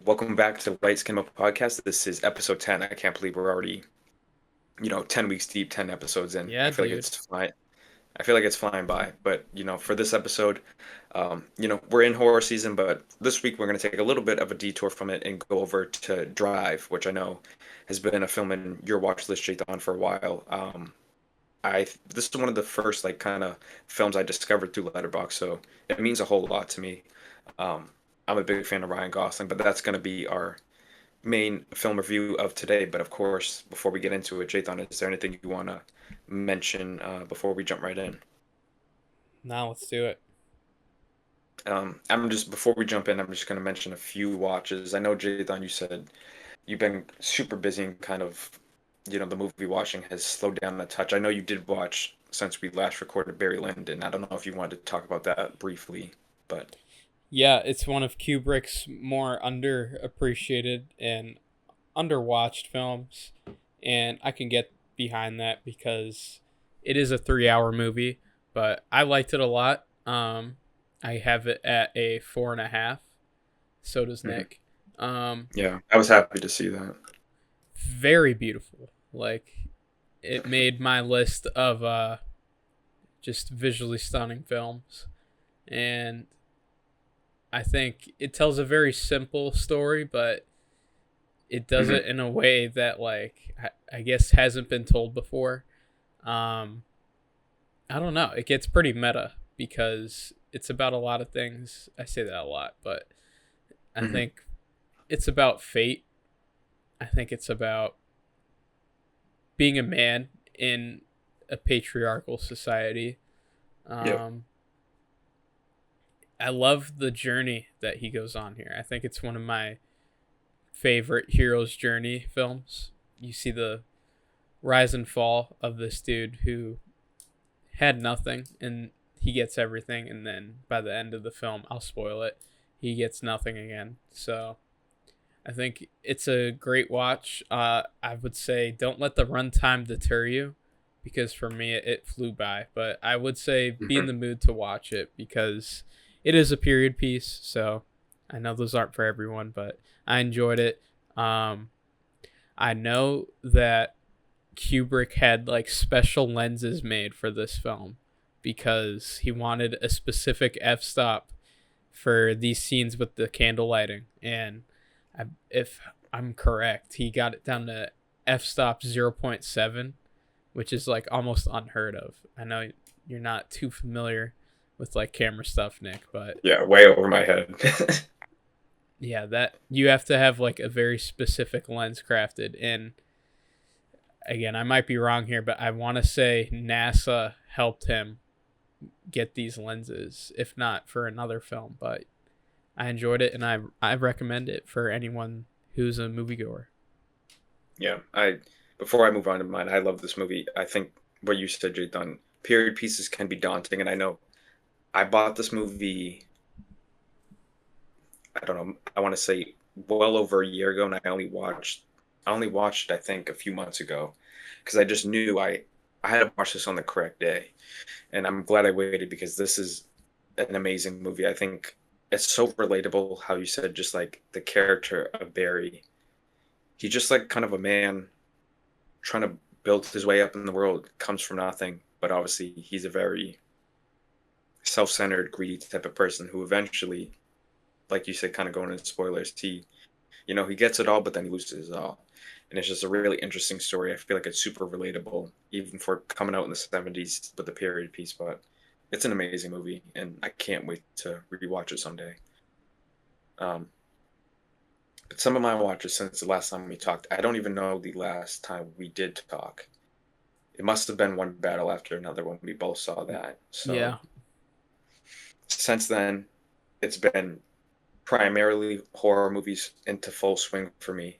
Welcome back to the Skinema podcast. This is episode 10. I can't believe we're already, 10 weeks deep, 10 episodes in. Yeah, I feel like dude. it's flying. I feel like it's flying by. But, for this episode, we're in horror season, but this week we're going to take a little bit of a detour from it and go over to Drive, which I know has been a film in your watch list, Jthon, for a while. This is one of the first like kind of films I discovered through Letterboxd, so it means a whole lot to me. Um, I'm a big fan of Ryan Gosling, but that's going to be our main film review of today. But of course, before we get into it, Jathan, is there anything you want to mention before we jump right in? Now let's do it. I'm just before we jump in, I'm just going to mention a few watches. I know Jathan, you said you've been super busy and kind of, the movie watching has slowed down a touch. I know you did watch since we last recorded Barry Lyndon. I don't know if you wanted to talk about that briefly, but Yeah, it's one of Kubrick's more underappreciated and underwatched films, and I can get behind that because it is a 3 hour movie, but I liked it a lot. I have it at a 4.5. So does mhm. Nick. Um, Yeah, I was happy to see that. Very beautiful. Like it made my list of just visually stunning films, and I think it tells a very simple story, but it does Hmm. it in a way that like I guess hasn't been told before. Um, I don't know. It gets pretty meta because it's about a lot of things. I say that a lot, but I Hmm. think it's about fate. I think it's about being a man in a patriarchal society. Yep. Um, I love the journey that he goes on here. I think it's one of my favorite hero's journey films. You see the rise and fall of this dude who had nothing and he gets everything, and then by the end of the film, I'll spoil it, he gets nothing again. So I think it's a great watch. I would say don't let the runtime deter you because for me it flew by. But I would say be in Hmm. the mood to watch it because it is a period piece. So I know those aren't for everyone, but I enjoyed it. Um, I know that Kubrick had like special lenses made for this film because he wanted a specific f-stop for these scenes with the candle lighting, and if I'm correct, he got it down to f-stop 0.7, which is like almost unheard of. I know you're not too familiar with like camera stuff, Nick, but Yeah, way over my head. yeah, that you have to have like a very specific lens crafted. And again, I might be wrong here, but I want to say NASA helped him get these lenses, if not for another film. But I enjoyed it, and I recommend it for anyone who's a moviegoer. Yeah, I before I move on to mine, I love this movie. I think what you said, Jay, period pieces can be daunting, and I know I bought this movie, I don't know, I want to say well over a year ago, and I only watched I think a few months ago because I just knew I had to watch this on the correct day, and I'm glad I waited because this is an amazing movie. I think it's so relatable how you said just like the character of Barry. He's just like kind of a man trying to build his way up in the world, comes from nothing, but obviously he's a very self-centered, greedy type of person who eventually, like you said, kind of going into spoilers, he gets it all, but then he loses it all. And it's just a really interesting story. I feel like it's super relatable, even for coming out in the 70s with the period piece, but it's an amazing movie, and I can't wait to rewatch it someday. Um, but some of my watches since the last time we talked, I don't even know the last time we did talk. It must have been one battle after another when we both saw that. So Yeah, since then, it's been primarily horror movies into full swing for me.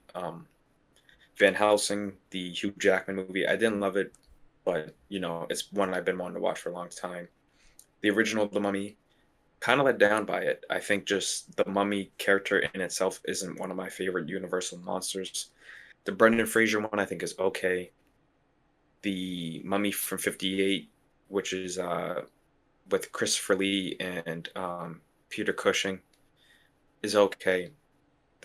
Van Helsing, the Hugh Jackman movie, I didn't love it, but it's one I've been wanting to watch for a long time. The original The Mummy, kind of let down by it. I think just the Mummy character in itself isn't one of my favorite Universal monsters. The Brendan Fraser one I think is okay. The Mummy from '58, which is with Christopher Lee and Peter Cushing, is okay.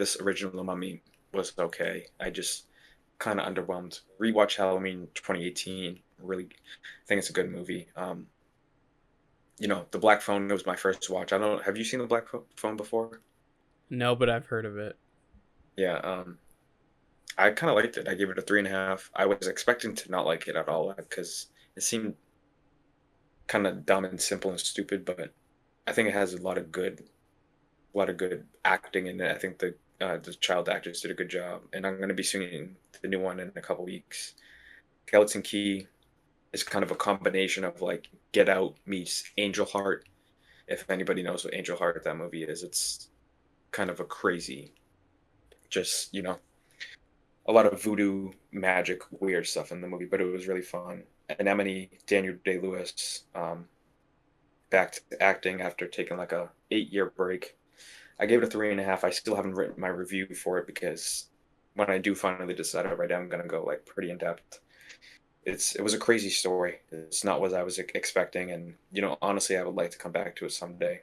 this original Mummy was okay. I just kind of underwhelmed. Rewatch Halloween 2018. Really think it's a good movie. The Black Phone was my first watch. I don't know. Have you seen the Phone before? No, but I've heard of it. Yeah. I kind of liked it. I gave it a 3.5. I was expecting to not like it at all because it seemed kind of dumb and simple and stupid, but I think it has a lot of good acting in it. I think the child actors did a good job, and I'm going to be seeing the new one in a couple weeks. Skeleton Key is kind of a combination of like Get Out meets Angel Heart. If anybody knows what Angel Heart that movie is, it's kind of a crazy, just a lot of voodoo magic, weird stuff in the movie, but it was really fun. Anemone, Daniel Day Lewis, back to acting after taking like a 8-year break. I gave it a 3.5. I still haven't written my review for it because when I do finally decide to write it, I'm gonna go like pretty in depth. It was a crazy story. It's not what I was expecting, and honestly, I would like to come back to it someday.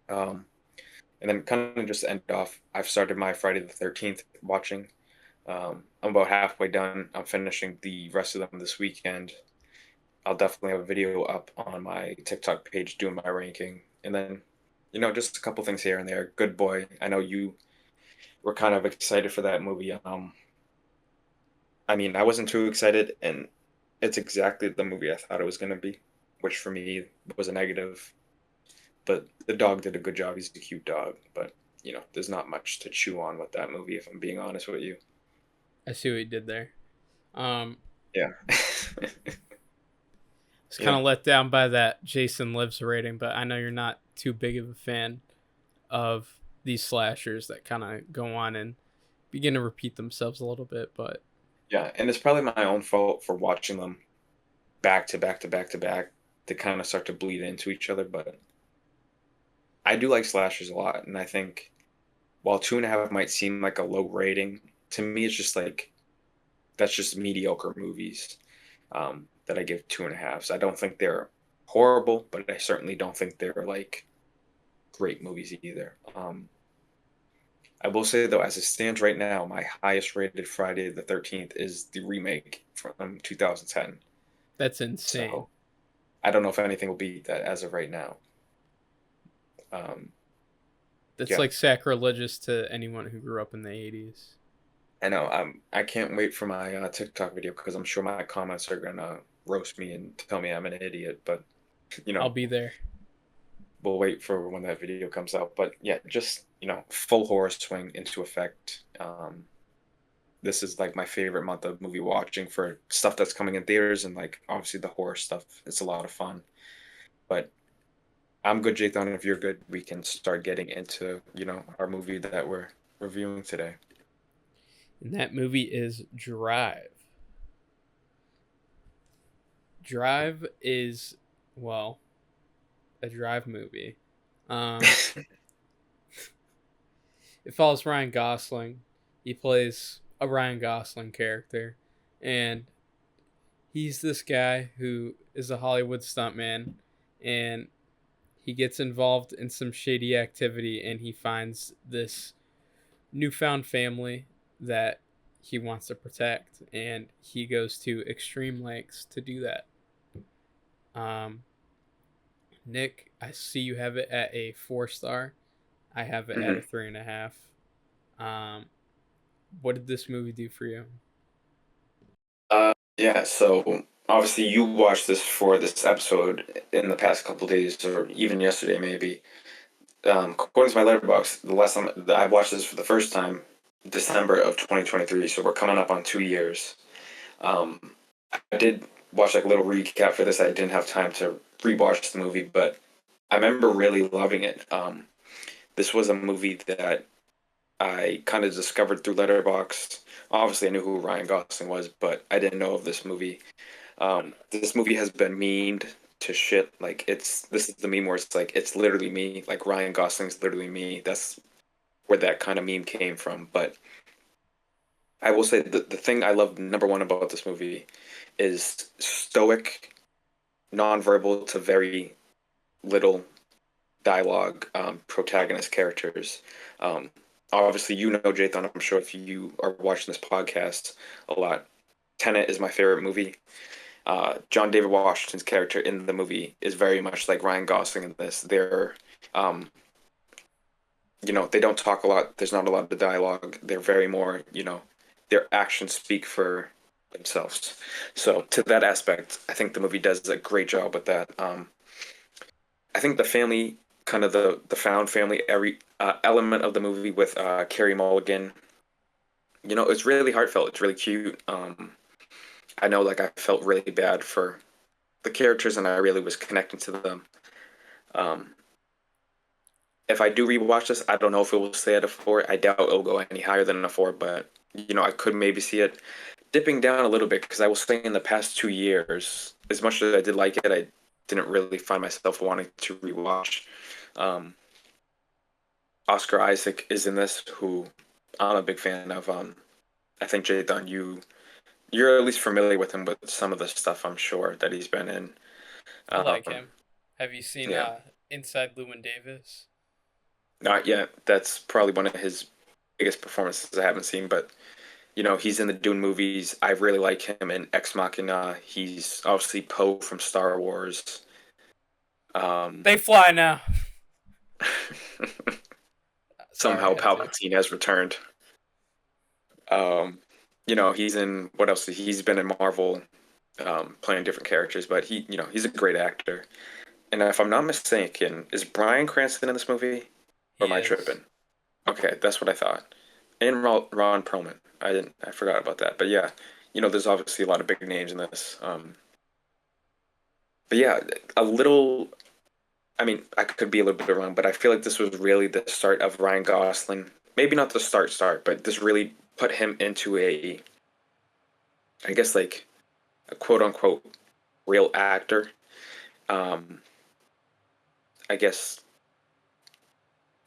Um, and then kind of just to end off, I've started my Friday the 13th watching. I'm about halfway done. I'm finishing the rest of them this weekend. I'll definitely have a video up on my TikTok page doing my ranking, and then just a couple things here and there. Good Boy. I know you were kind of excited for that movie. I mean, I wasn't too excited, and it's exactly the movie I thought it was going to be, which for me was a negative. But the dog did a good job. He's a cute dog, but there's not much to chew on with that movie, if I'm being honest with you. I see what you did there. Um, Yeah. I was kind Yeah. of let down by that Jason Lives rating, but I know you're not too big of a fan of these slashers that kind of go on and begin to repeat themselves a little bit. But Yeah. And it's probably my own fault for watching them back to back to back to back to kind of start to bleed into each other. But I do like slashers a lot. And I think while 2.5 might seem like a low rating, to me, it's just like that's just mediocre movies that I give 2.5s. I don't think they're horrible, but I certainly don't think they're like great movies either. I will say though, as it stands right now, my highest rated Friday the 13th is the remake from 2010. that's insane. So I don't know if anything will beat that as of right now. Um, That's yeah, like sacrilegious to anyone who grew up in the 80s. I know. I can't wait for my TikTok video because I'm sure my comments are gonna roast me and tell me I'm an idiot. But you I'll know, be there. we'll wait for when that video comes out. But yeah, just full horror swing into effect. This is like my favorite month of movie watching for stuff that's coming in theaters and like obviously the horror stuff. It's a lot of fun. But I'm good, Jthon. If you're good, we can start getting into our movie that we're reviewing today. And that movie is Drive. Drive is, well, a Drive movie. Um, it follows Ryan Gosling. He plays a Ryan Gosling character, and he's this guy who is a Hollywood stuntman, and he gets involved in some shady activity, and he finds this newfound family that he wants to protect, and he goes to extreme lengths to do that. Um, Nick, I see you have it at a 4 star. I have it at a Mhm. 3.5. Um, what did this movie do for you? Yeah, so obviously you watched this for this episode in the past couple of days, or even yesterday maybe. According to my letterbox, the last time that I watched this for the first time, December of 2023, so we're coming up on 2 years. Um, I did watch like a little recap for this. I didn't have time to rewatch the movie, but I remember really loving it. This was a movie that I kind of discovered through Letterboxd. Obviously, I knew who Ryan Gosling was, but I didn't know of this movie. This movie has been memed to shit. Like this is the meme where it's like it's literally me. Like Ryan Gosling's literally me. That's where that kind of meme came from. But I will say the thing I love number one about this movie is stoic, nonverbal to very little dialogue protagonist characters. Um, Obviously, you know Jthon, I'm sure if you are watching this podcast a lot. Tenet is my favorite movie. John David Washington's character in the movie is very much like Ryan Gosling in this. Um, they don't talk a lot. There's not a lot of dialogue. They're very more, their actions speak for themselves. So to that aspect, I think the movie does a great job with that. I think the family, kind of the found family, every element of the movie with Carey Mulligan, it's really heartfelt. It's really cute. I know, like, I felt really bad for the characters, and I really was connecting to them. Um, if I do rewatch this, I don't know if it will stay at a four. I doubt it'll go any higher than a four, but I could maybe see it dipping down a little bit because I will say in the past 2 years, as much as I did like it, I didn't really find myself wanting to rewatch. Um, Oscar Isaac is in this, who I'm a big fan of. I think Jthon, you're at least familiar with him with some of the stuff I'm sure that he's been in. I like Um, him. Have you seen yeah, Inside Llewyn Davis? not yet. That's probably one of his biggest performances I haven't seen, but he's in the Dune movies. I really like him in Ex Machina. He's obviously Poe from Star Wars. Um, They fly now. Sorry, I somehow had to. Palpatine has returned. Um, he's in what else? He's been in Marvel, playing different characters, but he's a great actor. And if I'm not mistaken, is Bryan Cranston in this movie, or He am I is. tripping? Okay, that's what I thought. And Ron Perlman. I forgot about that. But yeah, there's obviously a lot of big names in this. But yeah, a little. I mean, I could be a little bit wrong, but I feel like this was really the start of Ryan Gosling. Maybe not the start, but this really put him into I guess, like a quote unquote real actor. Um, I guess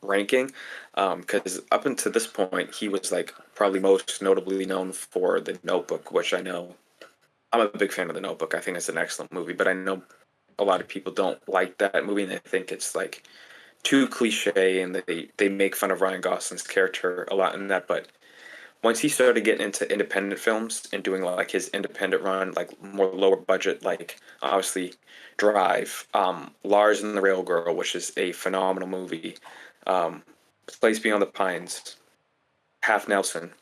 ranking, because up until this point, he was like probably most notably known for The Notebook, which I know I'm a big fan of The Notebook. I think it's an excellent movie, but I know a lot of people don't like that movie and they think it's like too cliche and they make fun of Ryan Gosling's character a lot in that. But once he started getting into independent films and doing like his independent run, like more lower budget, like obviously Drive, Lars and the Rail Girl, which is a phenomenal movie, um, Place Beyond the Pines, Half Nelson.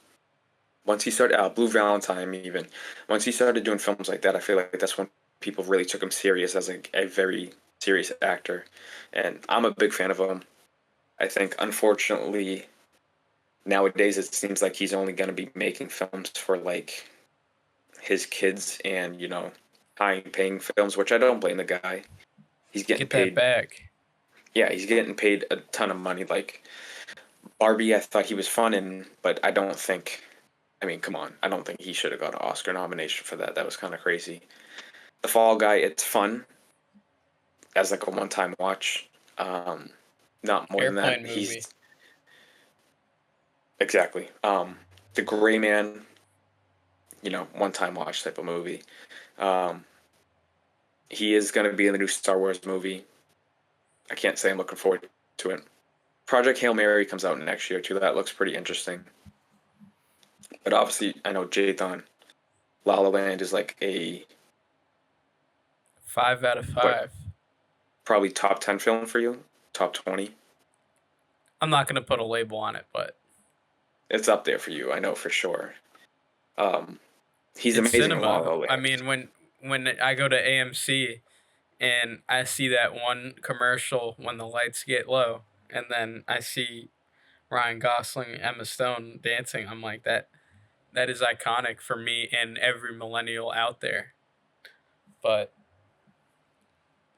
Once he started Blue Valentine, even once he started doing films like that, I feel like that's when people really took him serious as a very serious actor, and I'm a big fan of him. I think unfortunately nowadays it seems like he's only going to be making films for like his kids and high paying films, which I don't blame the guy. He's getting Get that paid. back. Yeah, he's getting paid a ton of money. Like Barbie, I thought he was fun in, but I don't think. I mean, come on, I don't think he should have got an Oscar nomination for that. That was kind of crazy. The Fall Guy, it's fun as like a one time watch. Um, Not more than that. Airplane movie. He's exactly. The Gray Man, one time watch type of movie. Um, he is going to be in the new Star Wars movie. I can't say I'm looking forward to it. Project Hail Mary comes out next year too. That looks pretty interesting. But obviously, I know Jthon. La La Land is like a 5 out of 5. what probably top 10 film for you, top 20. I'm not gonna put a label on it, but It's up there for you. I know for sure. Um, he's it's amazing in La cinema. La I Land. mean, when I go to AMC and I see that one commercial when the lights get low, and then I see Ryan Gosling, Emma Stone dancing, I'm like that. That is iconic for me and every millennial out there. But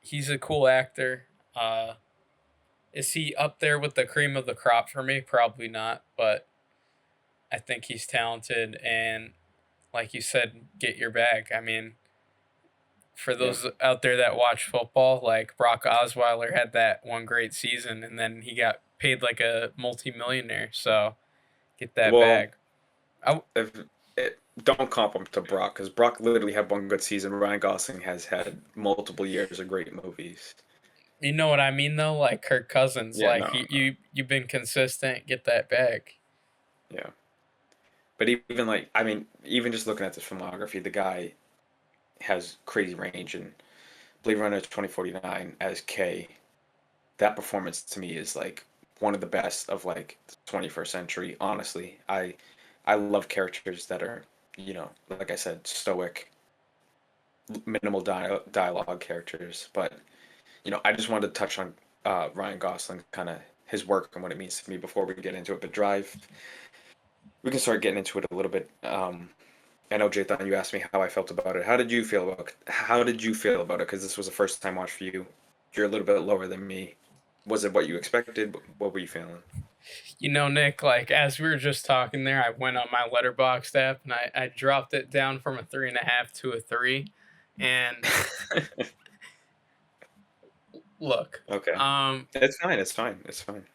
he's a cool actor. Is he up there with the cream of the crop for me? Probably not, but I think he's talented and like you said, get your bag. I mean, for Yeah. those out there that watch football, like Brock Osweiler had that one great season and then he got paid like a multimillionaire. So get that Well, bag. I, if, don't comp him to Brock because Brock literally had one good season. Ryan Gosling has had multiple years of great movies. You know what I mean though? Like Kirk Cousins, Yeah, like no, no, you've been consistent, get that bag. yeah. But even like, I mean, even just looking at the filmography, the guy has crazy range. And Blade Runner 2049 as K, that performance to me is like one of the best of like the 21st century. Honestly, I love characters that are, like I said, stoic, minimal dialogue characters. But I just wanted to touch on Ryan Gosling, kind of his work and what it means to me before we get into it. But Drive, we can start getting into it a little bit. I know Jthon, you asked me how I felt about it. How did you feel about it? Because this was a first time watch for you. You're a little bit lower than me. Was it what you expected? What were you feeling? You know, Nick, like as we were just talking there, I went on my letterbox app and I dropped it down from a 3.5 to a 3. And look, Okay, it's fine. It's fine. It's fine.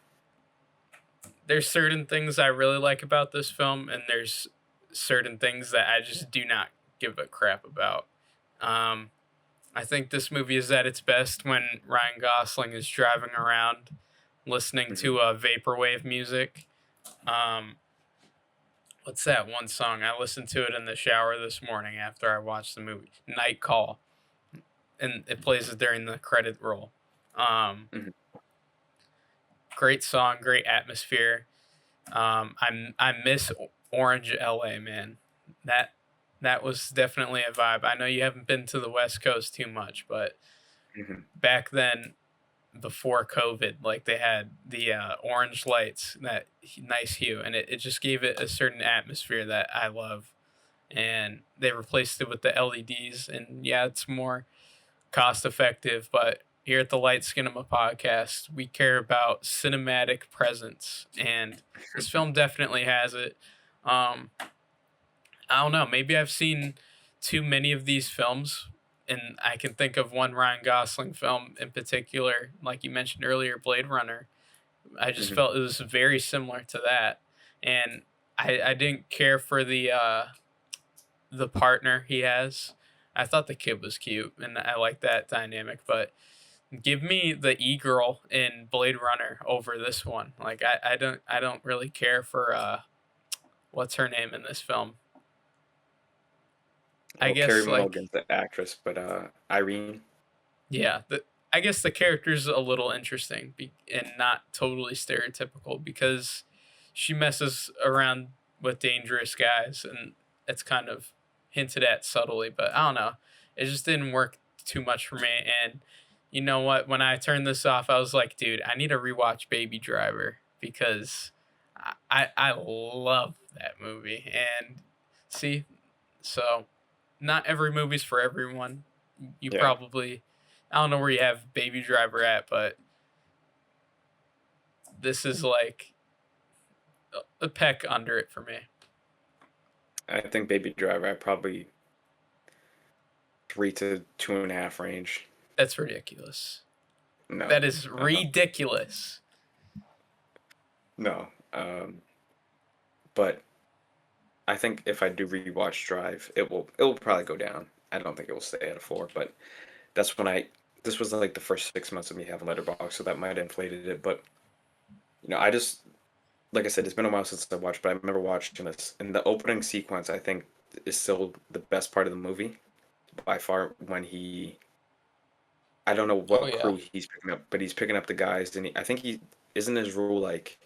there's certain things I really like about this film, and there's certain things that I just do not give a crap about. Um, I think this movie is at its best when Ryan Gosling is driving around listening Hmm. to vaporwave music. Um, what's that one song? I listened to it in the shower this morning after I watched the movie. Night Call, and it plays it during the credit roll. Um, Hmm. Great song, great atmosphere. I miss Orange LA, man. That that was definitely a vibe. I know you haven't been to the West Coast too much, but Hmm. back then, before COVID, like they had the orange lights, that nice hue, and it just gave it a certain atmosphere that I love. And they replaced it with the LEDs, and yeah, it's more cost effective, but here at the Light Skinema podcast, we care about cinematic presence, and this film definitely has it. Um, I don't know. Maybe I've seen too many of these films, and I can think of one Ryan Gosling film in particular, like you mentioned earlier, Blade Runner. I just Hmm. felt it was very similar to that, and I didn't care for the partner he has. I thought the kid was cute, and I like that dynamic. But give me the e girl in Blade Runner over this one. Like I don't really care for what's her name in this film. I Well, Carey guess like Mulligan's the actress, but Irene. yeah, I guess the character's a little interesting and not totally stereotypical because she messes around with dangerous guys, and it's kind of hinted at subtly, but I don't know. It just didn't work too much for me. And you know what? When I turned this off, I was like, dude, I need to rewatch Baby Driver because I love that movie. And see, so not every movie's for everyone. You Yeah, probably, I don't know where you have Baby Driver at, but this is like a peck under it for me. I think Baby Driver. I probably 3 to 2.5 range. That's ridiculous. No, That is uh, ridiculous. no. But I think if I do rewatch Drive, it will probably go down. I don't think it will stay at a 4, but that's when I this was like the first 6 months of me having Letterboxd, so that might have inflated it. But I just like I said, it's been a while since I watched, but I remember watching this, and the opening sequence I think is still the best part of the movie by far. When I don't know Oh what yeah. crew he's picking up, but he's picking up the guys, and I think he isn't his rule like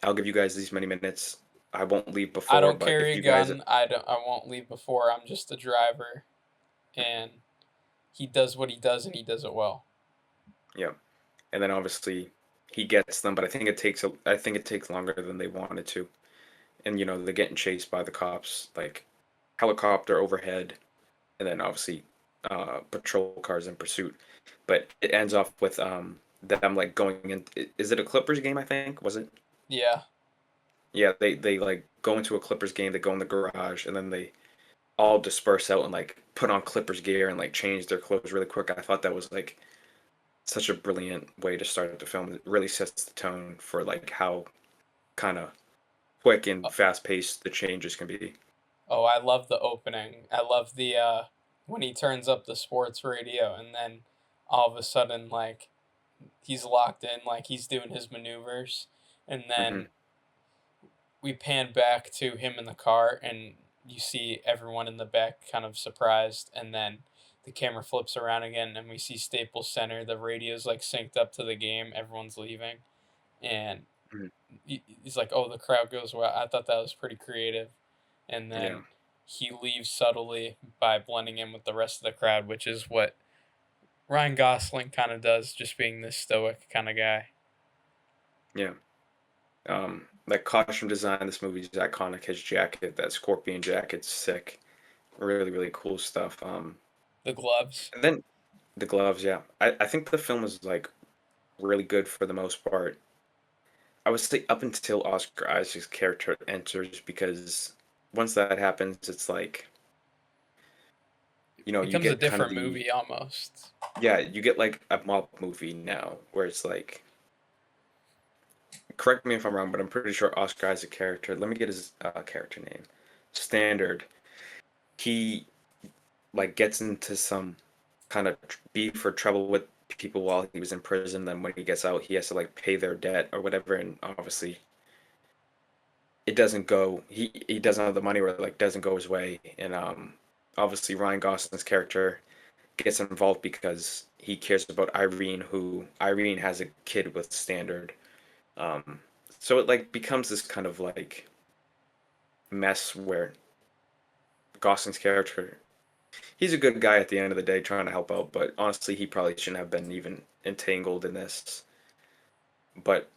I'll give you guys these many minutes. I won't leave I before, don't but carry if a you guys, gun. I won't leave before. I'm just a driver, and he does what he does, and he does it well. yeah, and then obviously he gets them, but I think it takes longer than they wanted to, and they're getting chased by the cops, like helicopter overhead, and then obviously patrol cars in pursuit. But it ends off with them like going in. Is it a Clippers game? I think was it? Yeah. Yeah, they like go into a Clippers game. They go in the garage, and then they all disperse out and like put on Clippers gear and like change their clothes really quick. I thought that was like such a brilliant way to start the film. It really sets the tone for like how kind of quick and Oh, fast paced the changes can be. oh, I love the opening. I love the when he turns up the sports radio, and then all of a sudden, like, he's locked in, like he's doing his maneuvers, and Hmm. then we pan back to him in the car, and you see everyone in the back kind of surprised, and then the camera flips around again, and we see Staples Center. The radio's like synced up to the game. Everyone's leaving, and Hmm. he's like, "Oh, the crowd goes well." I thought that was pretty creative, and Yeah, then he leaves subtly by blending in with the rest of the crowd, which is what Ryan Gosling kind of does, just being this stoic kind of guy. yeah. Like costume design, this movie's iconic. His jacket, that scorpion jacket's sick. Really, really cool stuff. The gloves. And then the gloves, yeah. I think the film is like really good for the most part. I would say up until Oscar Isaac's character enters, because once that happens, it's like, you Becomes a get kind of different the, movie almost. yeah, you get like a mob movie now where it's like, correct me if I'm wrong, but I'm pretty sure Oscar Isaac character, let me get his character name. Standard. He like gets into some kind of beef or trouble with people while he was in prison. Then when he gets out, he has to like pay their debt or whatever, and obviously it doesn't go. He doesn't have the money, or like doesn't go his way, and obviously Ryan Gosling's character gets involved because he cares about Irene, who Irene has a kid with Standard. Um, so it like becomes this kind of like mess where Gosling's character, he's a good guy at the end of the day trying to help out, but honestly he probably shouldn't have been even entangled in this. But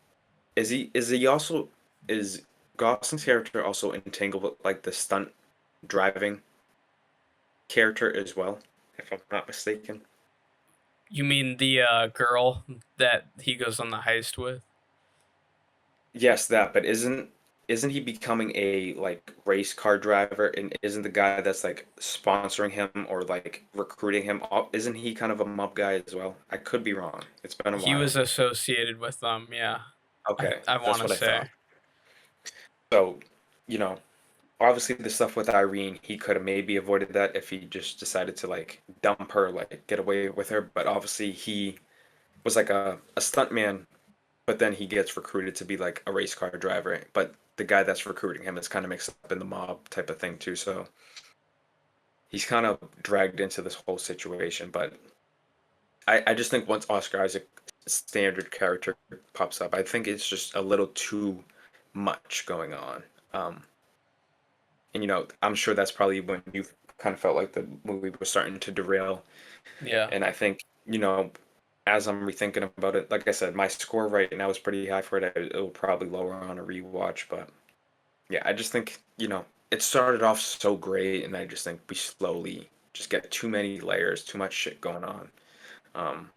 is he also, is Gosling's character also entangled with like the stunt driving character as well, if I'm not mistaken? You mean the girl that he goes on the heist with? Yes, that, but isn't he becoming a like race car driver, and isn't the guy that's like sponsoring him or like recruiting him, isn't he kind of a mob guy as well? I could be wrong. It's been a He while. was associated with them, yeah. Okay, I that's want to what I thought. say. So, you know, obviously the stuff with Irene, he could have maybe avoided that if he just decided to like dump her, like get away with her, but obviously he was like a stunt man, but then he gets recruited to be like a race car driver. But the guy that's recruiting him is kind of mixed up in the mob type of thing too. So he's kind of dragged into this whole situation. But I just think once Oscar Isaac standard character pops up, I think it's just a little too much going on. Um, and I'm sure that's probably when you kind of felt like the movie was starting to derail. Yeah. And I think, as I'm rethinking about it, like I said, my score right now is pretty high for it. It'll probably lower on a rewatch, but yeah, I just think, it started off so great, and I just think we slowly just get too many layers, too much shit going on. Um,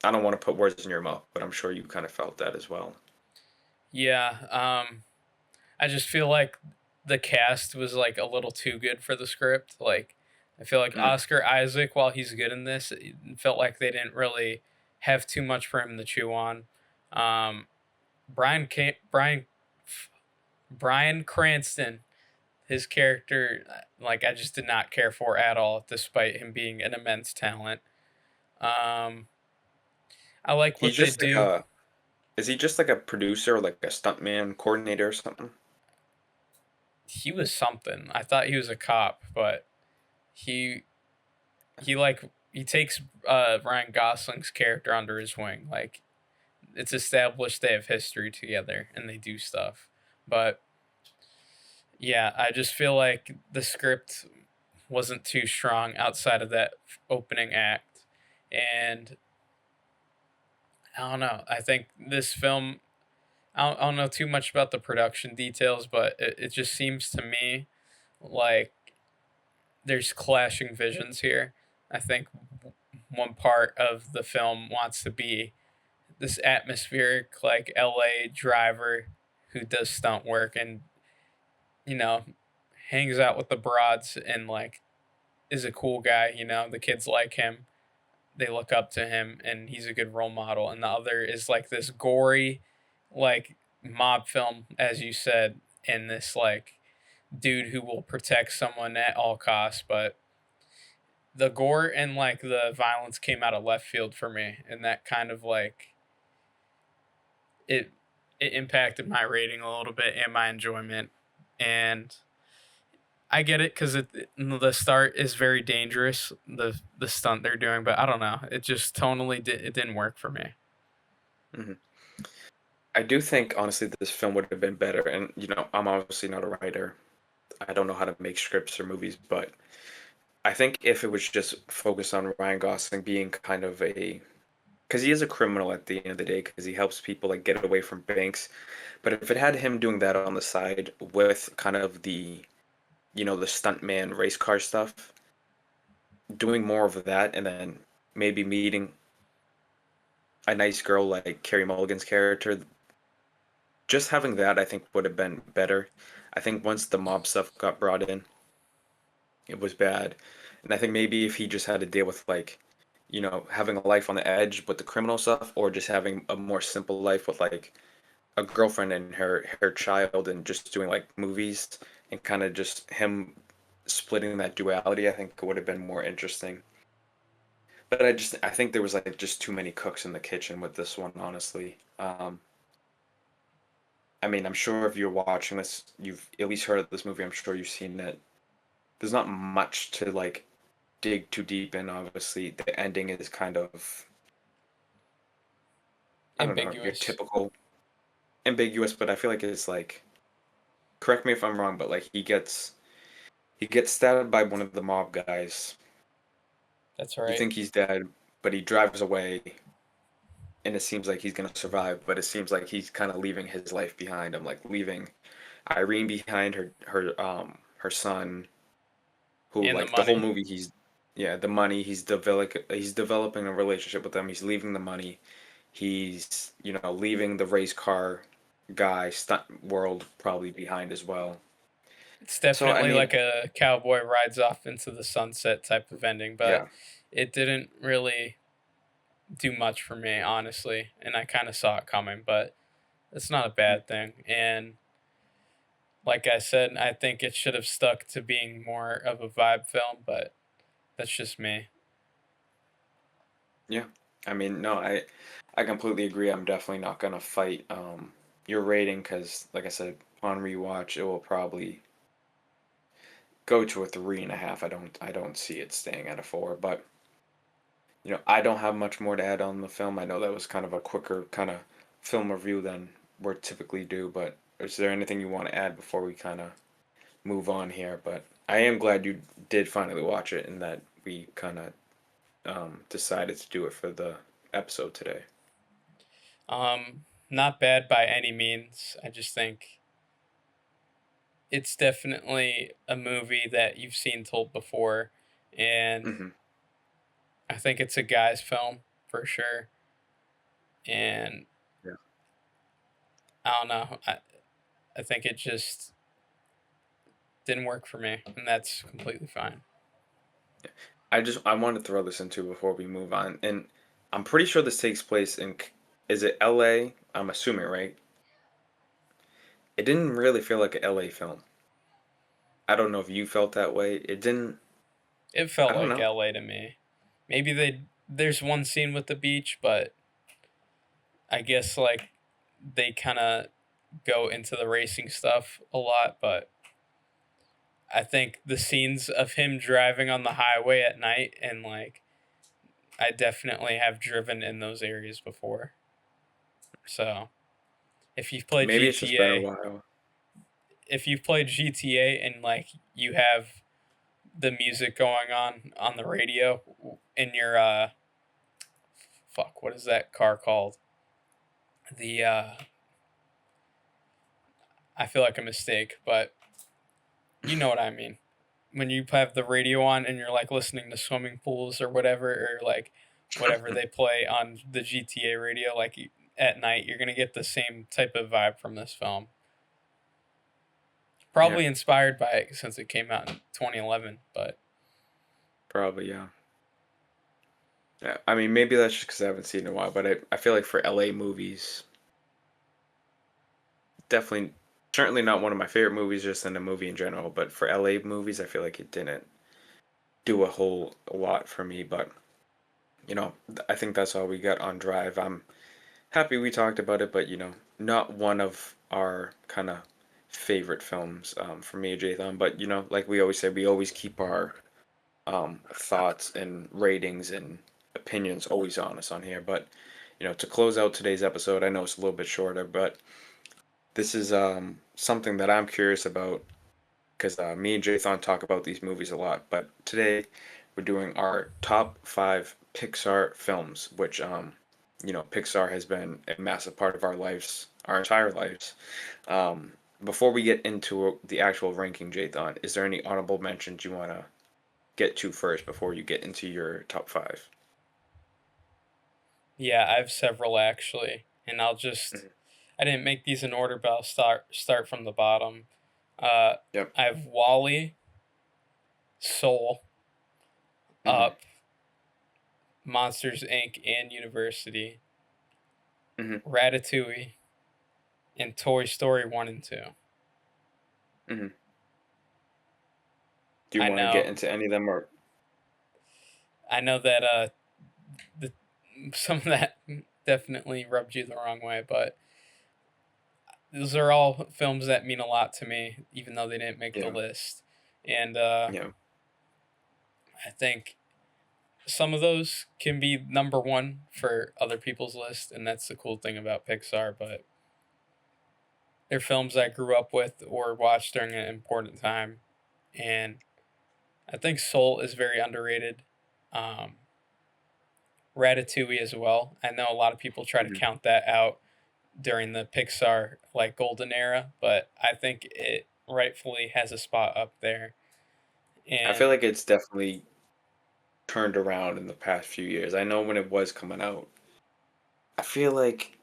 I don't want to put words in your mouth, but I'm sure you kind of felt that as well. Yeah. I just feel like the cast was like a little too good for the script. Like, I feel like Mm. Oscar Isaac, while he's good in this, it felt like they didn't really have too much for him to chew on. Um, Brian Ca- Brian Brian Cranston, his character, like I just did not care for at all, despite him being an immense talent. Um, I like He's what they just like do. a, is he just like a producer, like a stuntman coordinator or something? He was something. I thought he was a cop, but he he takes Ryan Gosling's character under his wing. Like, it's established they have history together and they do stuff. But yeah, I just feel like the script wasn't too strong outside of that opening act. And I don't know. I think this film, I don't know too much about the production details, but it just seems to me like there's clashing visions here. I think one part of the film wants to be this atmospheric, like LA driver who does stunt work and, you know, hangs out with the broads and like is a cool guy. The kids like him, they look up to him, and he's a good role model. And the other is like this gory, like mob film, as you said, and this like dude who will protect someone at all costs. But the gore and like the violence came out of left field for me, and that kind of like it it impacted my rating a little bit and my enjoyment. And I get it because the start is very dangerous, the stunt they're doing, but I don't know. It just tonally it didn't work for me. Mhm. I do think honestly that this film would have been better, and I'm obviously not a writer. I don't know how to make scripts or movies, but I think if it was just focused on Ryan Gosling being kind of a, because he is a criminal at the end of the day, because he helps people like get away from banks. But if it had him doing that on the side with kind of the stuntman race car stuff, doing more of that, and then maybe meeting a nice girl like Carey Mulligan's character, just having that I think would have been better. I think once the mob stuff got brought in, it was bad. And I think maybe if he just had to deal with like, having a life on the edge with the criminal stuff, or just having a more simple life with like a girlfriend and her child, and just doing like movies, and kind of just him splitting that duality, I think it would have been more interesting. But I think there was like just too many cooks in the kitchen with this one, honestly. I mean, I'm sure if you're watching this, you've at least heard of this movie. I'm sure you've seen it. There's not much to like dig too deep in. Obviously, the ending is kind of, I don't know, your Ambiguous. typical ambiguous, but I feel like it's like, correct me if I'm wrong, but like he gets stabbed by one of the mob guys. That's You right. think he's dead, but he drives away, and it seems like he's gonna survive, but it seems like he's kind of leaving his life behind. I'm like leaving Irene behind, her son, who And the like the whole money. movie yeah, the money, he's developing a relationship with them. He's leaving the money. He's leaving the race car guy stunt world probably behind as well. It's So I definitely mean, like a cowboy rides off into the sunset type of ending, but yeah, it didn't really do much for me, honestly. And I kind of saw it coming, but it's not a bad thing. And like I said, I think it should have stuck to being more of a vibe film, but that's just me. yeah. I mean, no, I completely agree. I'm definitely not gonna fight your rating, because, like I said, on rewatch, it will probably go to a 3.5. I don't see it staying at a 4. But I don't have much more to add on the film. I know that was kind of a quicker kind of film review than we're typically do. But is there anything you want to add before we kind of move on here? But I am glad you did finally watch it, and that we kind of decided to do it for the episode today. Not bad by any means. I just think it's definitely a movie that you've seen told before, and Hmm. I think it's a guy's film for sure. And Yeah. I don't know. I think it just didn't work for me, and that's completely fine. I want to throw this in too before we move on, and I'm pretty sure this takes place in, is it L.A.? I'm assuming, right? It didn't really feel like an L.A. film. I don't know if you felt that way. It didn't. It I felt don't like know. LA to me. Maybe there's one scene with the beach, but I guess like they kind of go into the racing stuff a lot, but I think the scenes of him driving on the highway at night, and like I definitely have driven in those areas before. So, if you've played Maybe it's just been a GTA, while. if you've played GTA and like you have the music going on the radio in your fuck, what is that car called? The I feel like a mistake, but you know what I mean. When you have the radio on and you're like listening to swimming pools or whatever, or like whatever they play on the GTA radio, like at night, you're gonna get the same type of vibe from this film. Yeah, Probably inspired by it since it came out in 2011, but probably, yeah. Yeah, I mean, maybe that's just because I haven't seen it in a while, but I feel like for LA movies, definitely, certainly not one of my favorite movies, just in a movie in general, but for LA movies, I feel like it didn't. do a whole lot for me, but I think that's all we got on Drive. I'm happy we talked about it, but not one of our kind of favorite films for me, Jthon. But like we always say, we always keep our thoughts and ratings and opinions always honest on here. But to close out today's episode, I know it's a little bit shorter, but this is something that I'm curious about because me and Jthon talk about these movies a lot. But today we're doing our top five Pixar films, which Pixar has been a massive part of our lives, our entire lives. Um, Before we get into the actual ranking, Jthon, is there any honorable mentions you want to get to first before you get into your top five? Yeah, I have several actually, and Mhm. I didn't make these in order, but I'll start from the bottom. Uh, Yep. I have Wally, Soul, Hmm. Up, Monsters Inc. and University, Hmm. Ratatouille, and Toy Story 1 and 2. Hmm. Do you I want to get know into any of them or? I know that the some of that definitely rubbed you the wrong way, but those are all films that mean a lot to me, even though they didn't make the Yeah. list. And Yeah. I think some of those can be number one for other people's list, and that's the cool thing about Pixar. But they're films I grew up with or watched during an important time, and I think Soul is very underrated. Um, Ratatouille as well. I know a lot of people try to Hmm. count that out during the Pixar like golden era, but I think it rightfully has a spot up there. I feel And like it's definitely turned around in the past few years. I know when it was coming out, I feel like,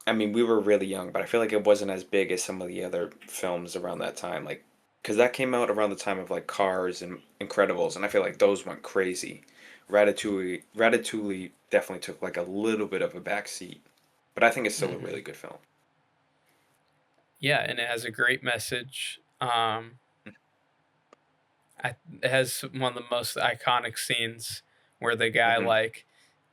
I mean, we were really young, but I feel like it wasn't as big as some of the other films around that time. Like, because that came out around the time of like Cars and Incredibles, and I feel like those went crazy. Ratatouille definitely took like a little bit of a back seat, but I think it's still a mhm. really good film. Yeah, and it has a great message. It has one of the most iconic scenes where the guy Hmm. like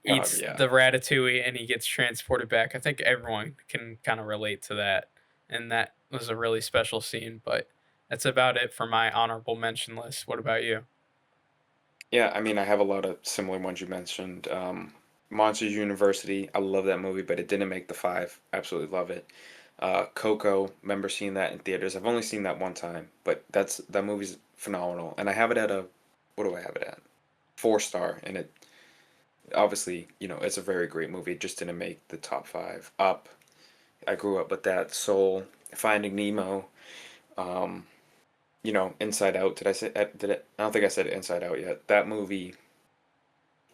God, eats yeah. the ratatouille and he gets transported back. I think everyone can kind of relate to that, and that was a really special scene. But that's about it for my honorable mention list. What about you? Yeah, I mean, I have a lot of similar ones you mentioned. Monsters University, I love that movie, but it didn't make the five. Absolutely love it. Coco, remember seeing that in theaters. I've only seen that one time, but that movie's phenomenal, and I have it at a, what do I have it at? 4 star, and it obviously, it's a very great movie. It just didn't make the top five. Up, I grew up with that. Soul, Finding Nemo, um, Inside Out. Did I say? Did it? I don't think I said Inside Out yet. That movie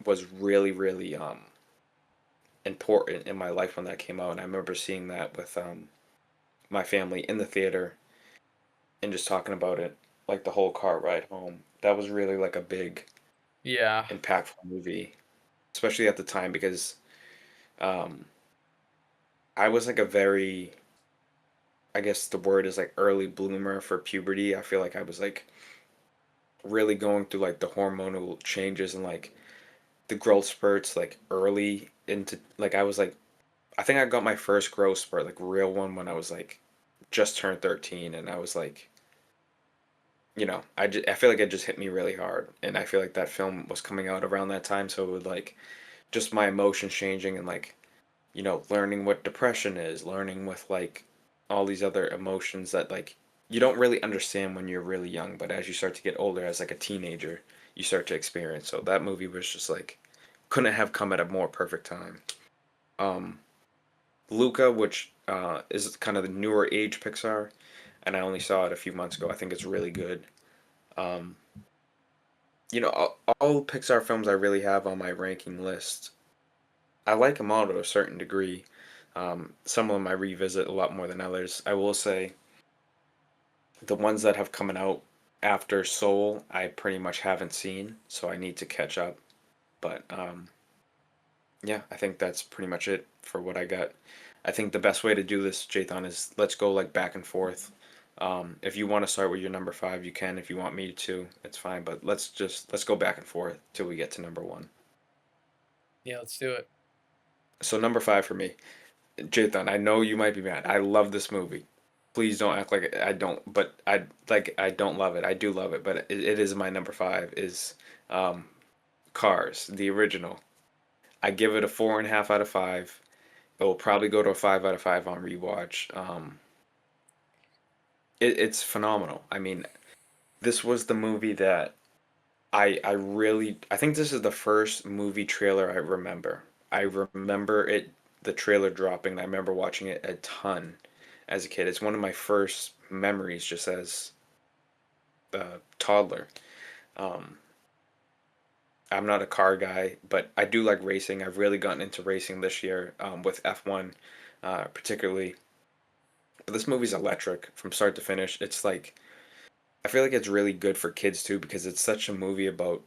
was really, really important in my life when that came out, and I remember seeing that with my family in the theater and just talking about it like the whole car ride home. That was really like a big, Yeah, impactful movie, especially at the time because um, I was like a very, I guess the word is like early bloomer for puberty. I feel like I was like really going through like the hormonal changes and like the growth spurts like early into like I was like I think I got my first growth spurt like real one when I was like just turned 13, and I was like I feel like it just hit me really hard, and I feel like that film was coming out around that time, so it would like just my emotions changing and like learning what depression is, learning with like all these other emotions that like you don't really understand when you're really young, but as you start to get older as like a teenager, you start to experience. So that movie was just like couldn't have come at a more perfect time. Um, Luca, which is kind of the newer age Pixar, and I only saw it a few months ago. I think it's really good. Um, all Pixar films I really have on my ranking list, I like them all to a certain degree. Some of them I revisit a lot more than others. I will say the ones that have coming out after Soul, I pretty much haven't seen, so I need to catch up. But yeah, I think that's pretty much it for what I got. I think the best way to do this, Jathan, is let's go like back and forth. If you want to start with your number five, you can. If you want me to, it's fine. But let's go back and forth till we get to number one. Yeah, let's do it. So number five for me, Jthon. I know you might be mad. I love this movie. Please don't act like I don't. But I don't love it. I do love it, but it is my number five. Is um, Cars, the original. I give it a 4.5 out of five. It will probably go to a 5 out of 5 on rewatch. It's phenomenal. I mean, this was the movie that I think this is the first movie trailer I remember. I remember the trailer dropping. I remember watching it a ton as a kid. It's one of my first memories just as a toddler. Um, I'm not a car guy, but I do like racing. I've really gotten into racing this year with F1, particularly. But this movie's electric from start to finish. It's like I feel like it's really good for kids too because it's such a movie about,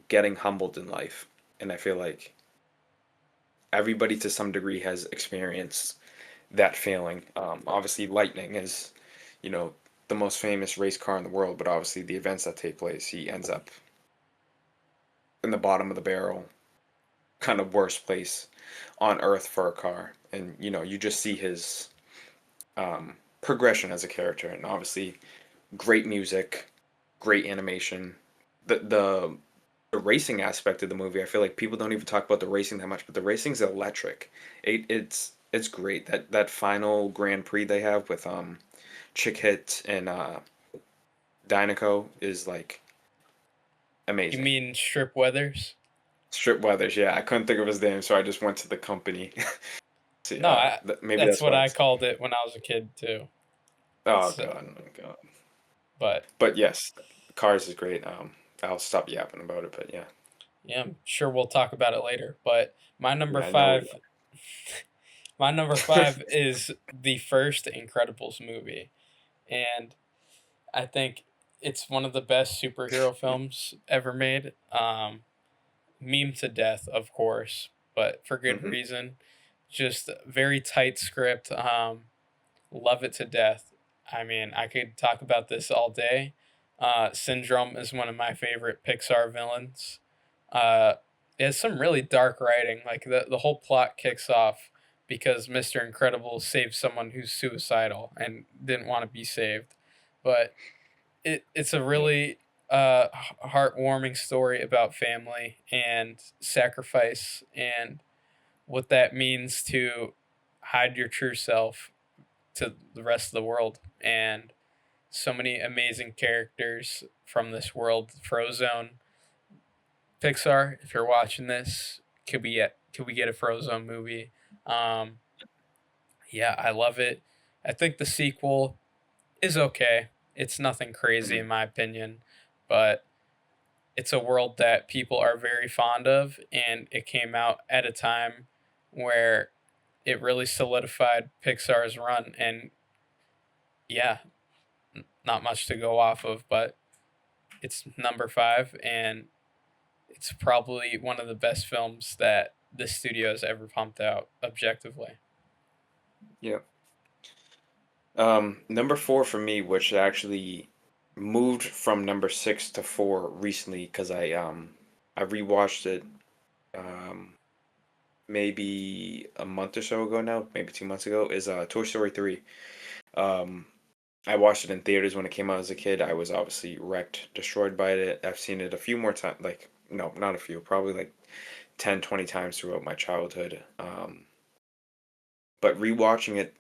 getting humbled in life. And I feel like everybody to some degree has experienced that feeling. Obviously, Lightning is, you know, the most famous race car in the world, but obviously the events that take place, he ends up in the bottom of the barrel, kind of worst place on earth for a car. And, you just see his progression as a character. And obviously, great music, great animation. The the racing aspect of the movie, I feel like people don't even talk about the racing that much, but the racing's electric. It's great. That final Grand Prix they have with Chick Hit and Dynaco is like You amazing. mean Strip Weathers? Strip Weathers, yeah, I couldn't think of his name, so I just went to the company. See, No, maybe that's that's what why I it's. called it when I was a kid too. Oh So, god, oh god. but But yes, Cars is great. I'll stop yapping about it, but yeah, yeah, I'm sure we'll talk about it later. But my number yeah, I know we five, my number are. five is the first Incredibles movie, and I think it's one of the best superhero films ever made. Meme to death, of course, but for good Hmm. reason. Just very tight script. Love it to death. I mean, I could talk about this all day. Syndrome is one of my favorite Pixar villains. Uh, it has some really dark writing. Like the whole plot kicks off because Mr. Incredible saved someone who's suicidal and didn't want to be saved. But it's a Yeah, really heartwarming story about family and sacrifice and what that means to hide your true self to the rest of the world. And so many amazing characters from this world. Frozone, Pixar, if you're watching this, could we get a Frozone movie? Um, yeah, I love it. I think the sequel is okay. It's nothing crazy mhm, in my opinion, but it's a world that people are very fond of, and it came out at a time where it really solidified Pixar's run. And yeah, not much to go off of, but it's number five, and it's probably one of the best films that the studio has ever pumped out objectively. yeah. Number four for me, which actually moved from number six to four recently because I rewatched it um maybe a month or so ago now, maybe 2 months ago, is Toy Story 3. Um I watched it in theaters when it came out as a kid. I was obviously wrecked, destroyed by it. I've seen it a few more times, like no, not a few, probably like 10, 20 times throughout my childhood. But rewatching it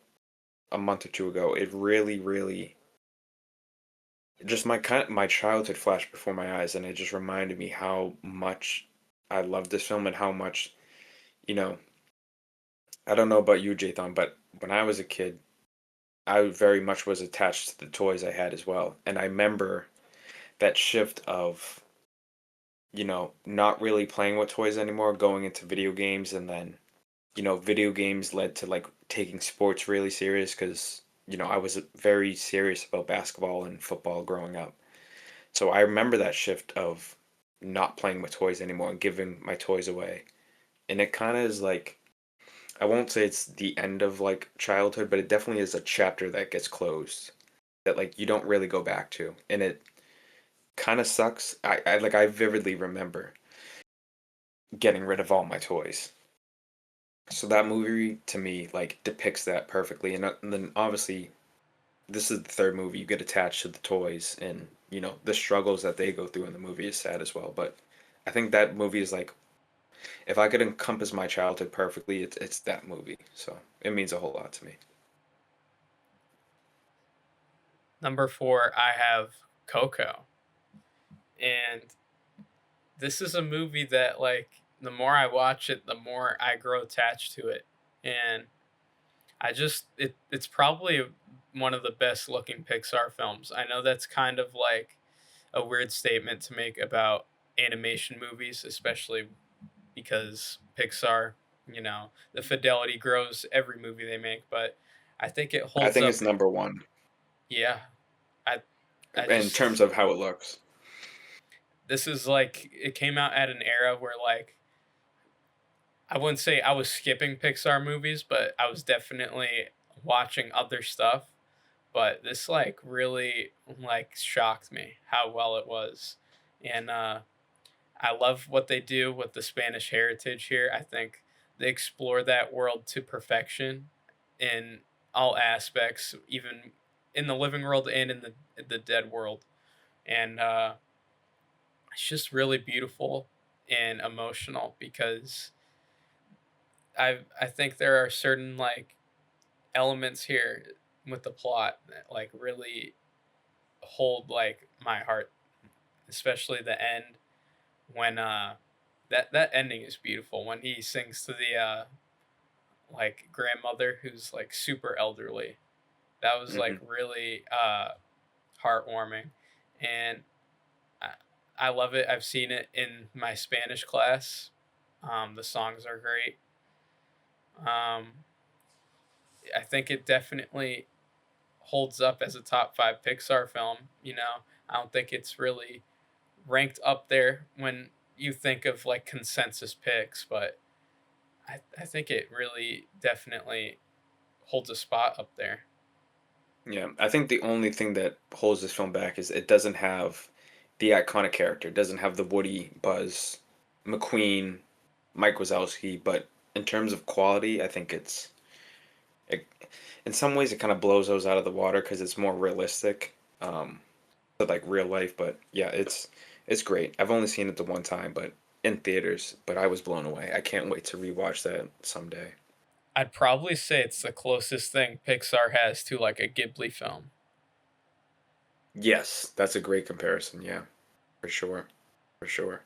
a month or two ago, it really, really just my childhood flashed before my eyes, and it just reminded me how much I love this film and how much, you know, I don't know about you, Jathan, but when I was a kid, I very much was attached to the toys I had as well. And I remember that shift of, not really playing with toys anymore, going into video games, and then, video games led to like taking sports really serious because, I was very serious about basketball and football growing up. So I remember that shift of not playing with toys anymore and giving my toys away. And it kind of is like, I won't say it's the end of like childhood, but it definitely is a chapter that gets closed. that like you don't really go back to, and it kind of sucks. I vividly remember getting rid of all my toys. So that movie to me like depicts that perfectly, and then obviously this is the third movie. You get attached to the toys, and you know the struggles that they go through in the movie is sad as well. But I think that movie is like if I could encompass my childhood perfectly, it's that movie. So it means a whole lot to me. Number four, I have Coco, and this is a movie that like the more I watch it, the more I grow attached to it, and it's probably one of the best looking Pixar films. I know that's kind of like a weird statement to make about animation movies, especially because Pixar, the fidelity grows every movie they make, but I think it I holds think up. it's number one Yeah, I I in terms just of how it looks. this is like it came out at an era where like I wouldn't say I was skipping Pixar movies, but I was definitely watching other stuff. But this like really like shocked me how well it was. And I love what they do with the Spanish heritage here. I think they explore that world to perfection in all aspects, even in the living world and in the dead world. And it's just really beautiful and emotional because I think there are certain like elements here with the plot that like really hold like my heart, especially the end when that ending is beautiful when he sings to the like grandmother who's like super elderly. That was like Hmm. really heartwarming, and I, I love it. I've seen it in my Spanish class. The songs are great. Um, I think it definitely holds up as a top five Pixar film. I don't think it's really ranked up there when you think of like consensus picks, but I think it really definitely holds a spot up there. Yeah, I think the only thing that holds this film back is it doesn't have the iconic character. It doesn't have the Woody, Buzz, McQueen, Mike Wazowski. But in terms of quality, I think it, in some ways it kind of blows those out of the water because it's more realistic, to like real life. But yeah, it's great. I've only seen it the one time, but in theaters. But I was blown away. I can't wait to rewatch that someday. I'd probably say it's the closest thing Pixar has to like a Ghibli film. Yes, that's a great comparison. Yeah, for sure, for sure.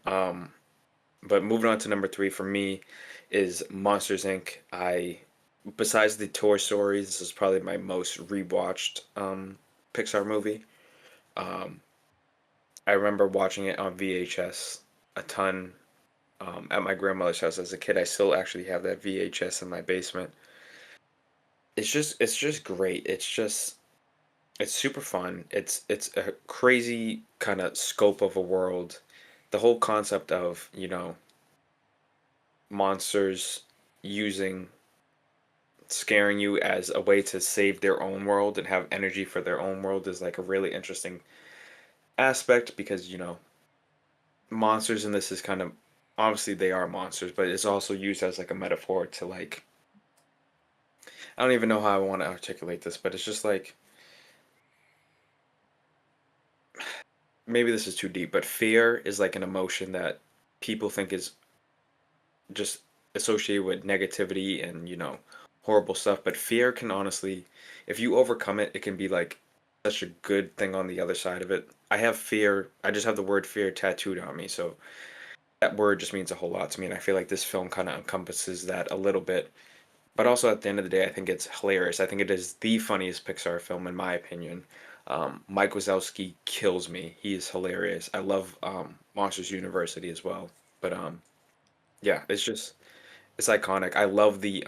Um, But moving on to number three for me is Monsters Inc. Besides the Toy Story, this is probably my most rewatched Pixar movie. Um, I remember watching it on VHS a ton at my grandmother's house as a kid. I still actually have that VHS in my basement. It's just great. It's super fun. It's a crazy kind of scope of a world. The whole concept of, monsters using scaring you as a way to save their own world and have energy for their own world is like a really interesting aspect because monsters in this is kind of obviously they are monsters, but it's also used as like a metaphor to like I don't even know how I want to articulate this, but it's just like maybe this is too deep, but fear is like an emotion that people think is just associated with negativity and horrible stuff, but fear can honestly, if you overcome it, it can be like such a good thing on the other side of it. I have fear. I just have the word fear tattooed on me, so that word just means a whole lot to me, and I feel like this film kind of encompasses that a little bit. But also at the end of the day, I think it's hilarious. I think it is the funniest Pixar film in my opinion. Mike Wazowski kills me. He is hilarious. I love Monsters University as well. But yeah, it's iconic. I love the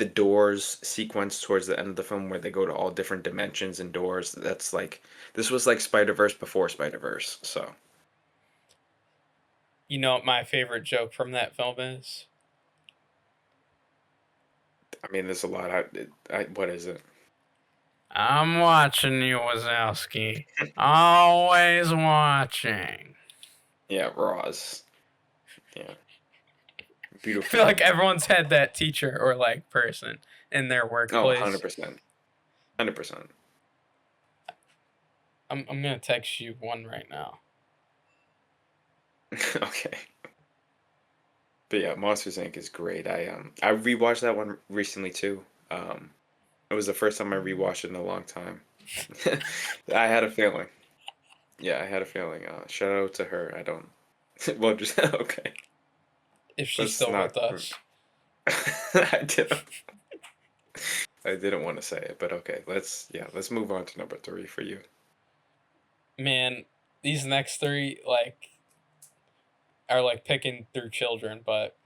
doors sequence towards the end of the film where they go to all different dimensions and doors. That's like this was like Spider-Verse before Spider-Verse. So, You know what my favorite joke from that film is? I mean, there's a lot. What is it? I'm watching you, Wazowski. Always watching. Yeah, Roz. Yeah, I feel beautiful like name. everyone's had that teacher or like person in their Oh, workplace. 100%. 100%. I'm gonna text you one right now. Okay. But yeah, Monsters Inc. is great. I rewatched that one recently too. Um, it was the first time I rewatched it in a long time. I had a feeling. Yeah, I had a feeling. Shout out to her. I don't. Well, just okay. If she's Let's still not. with us. I didn't. I didn't want to say it, but okay. Let's move on to number three for you. Man, these next three like are like picking through children, but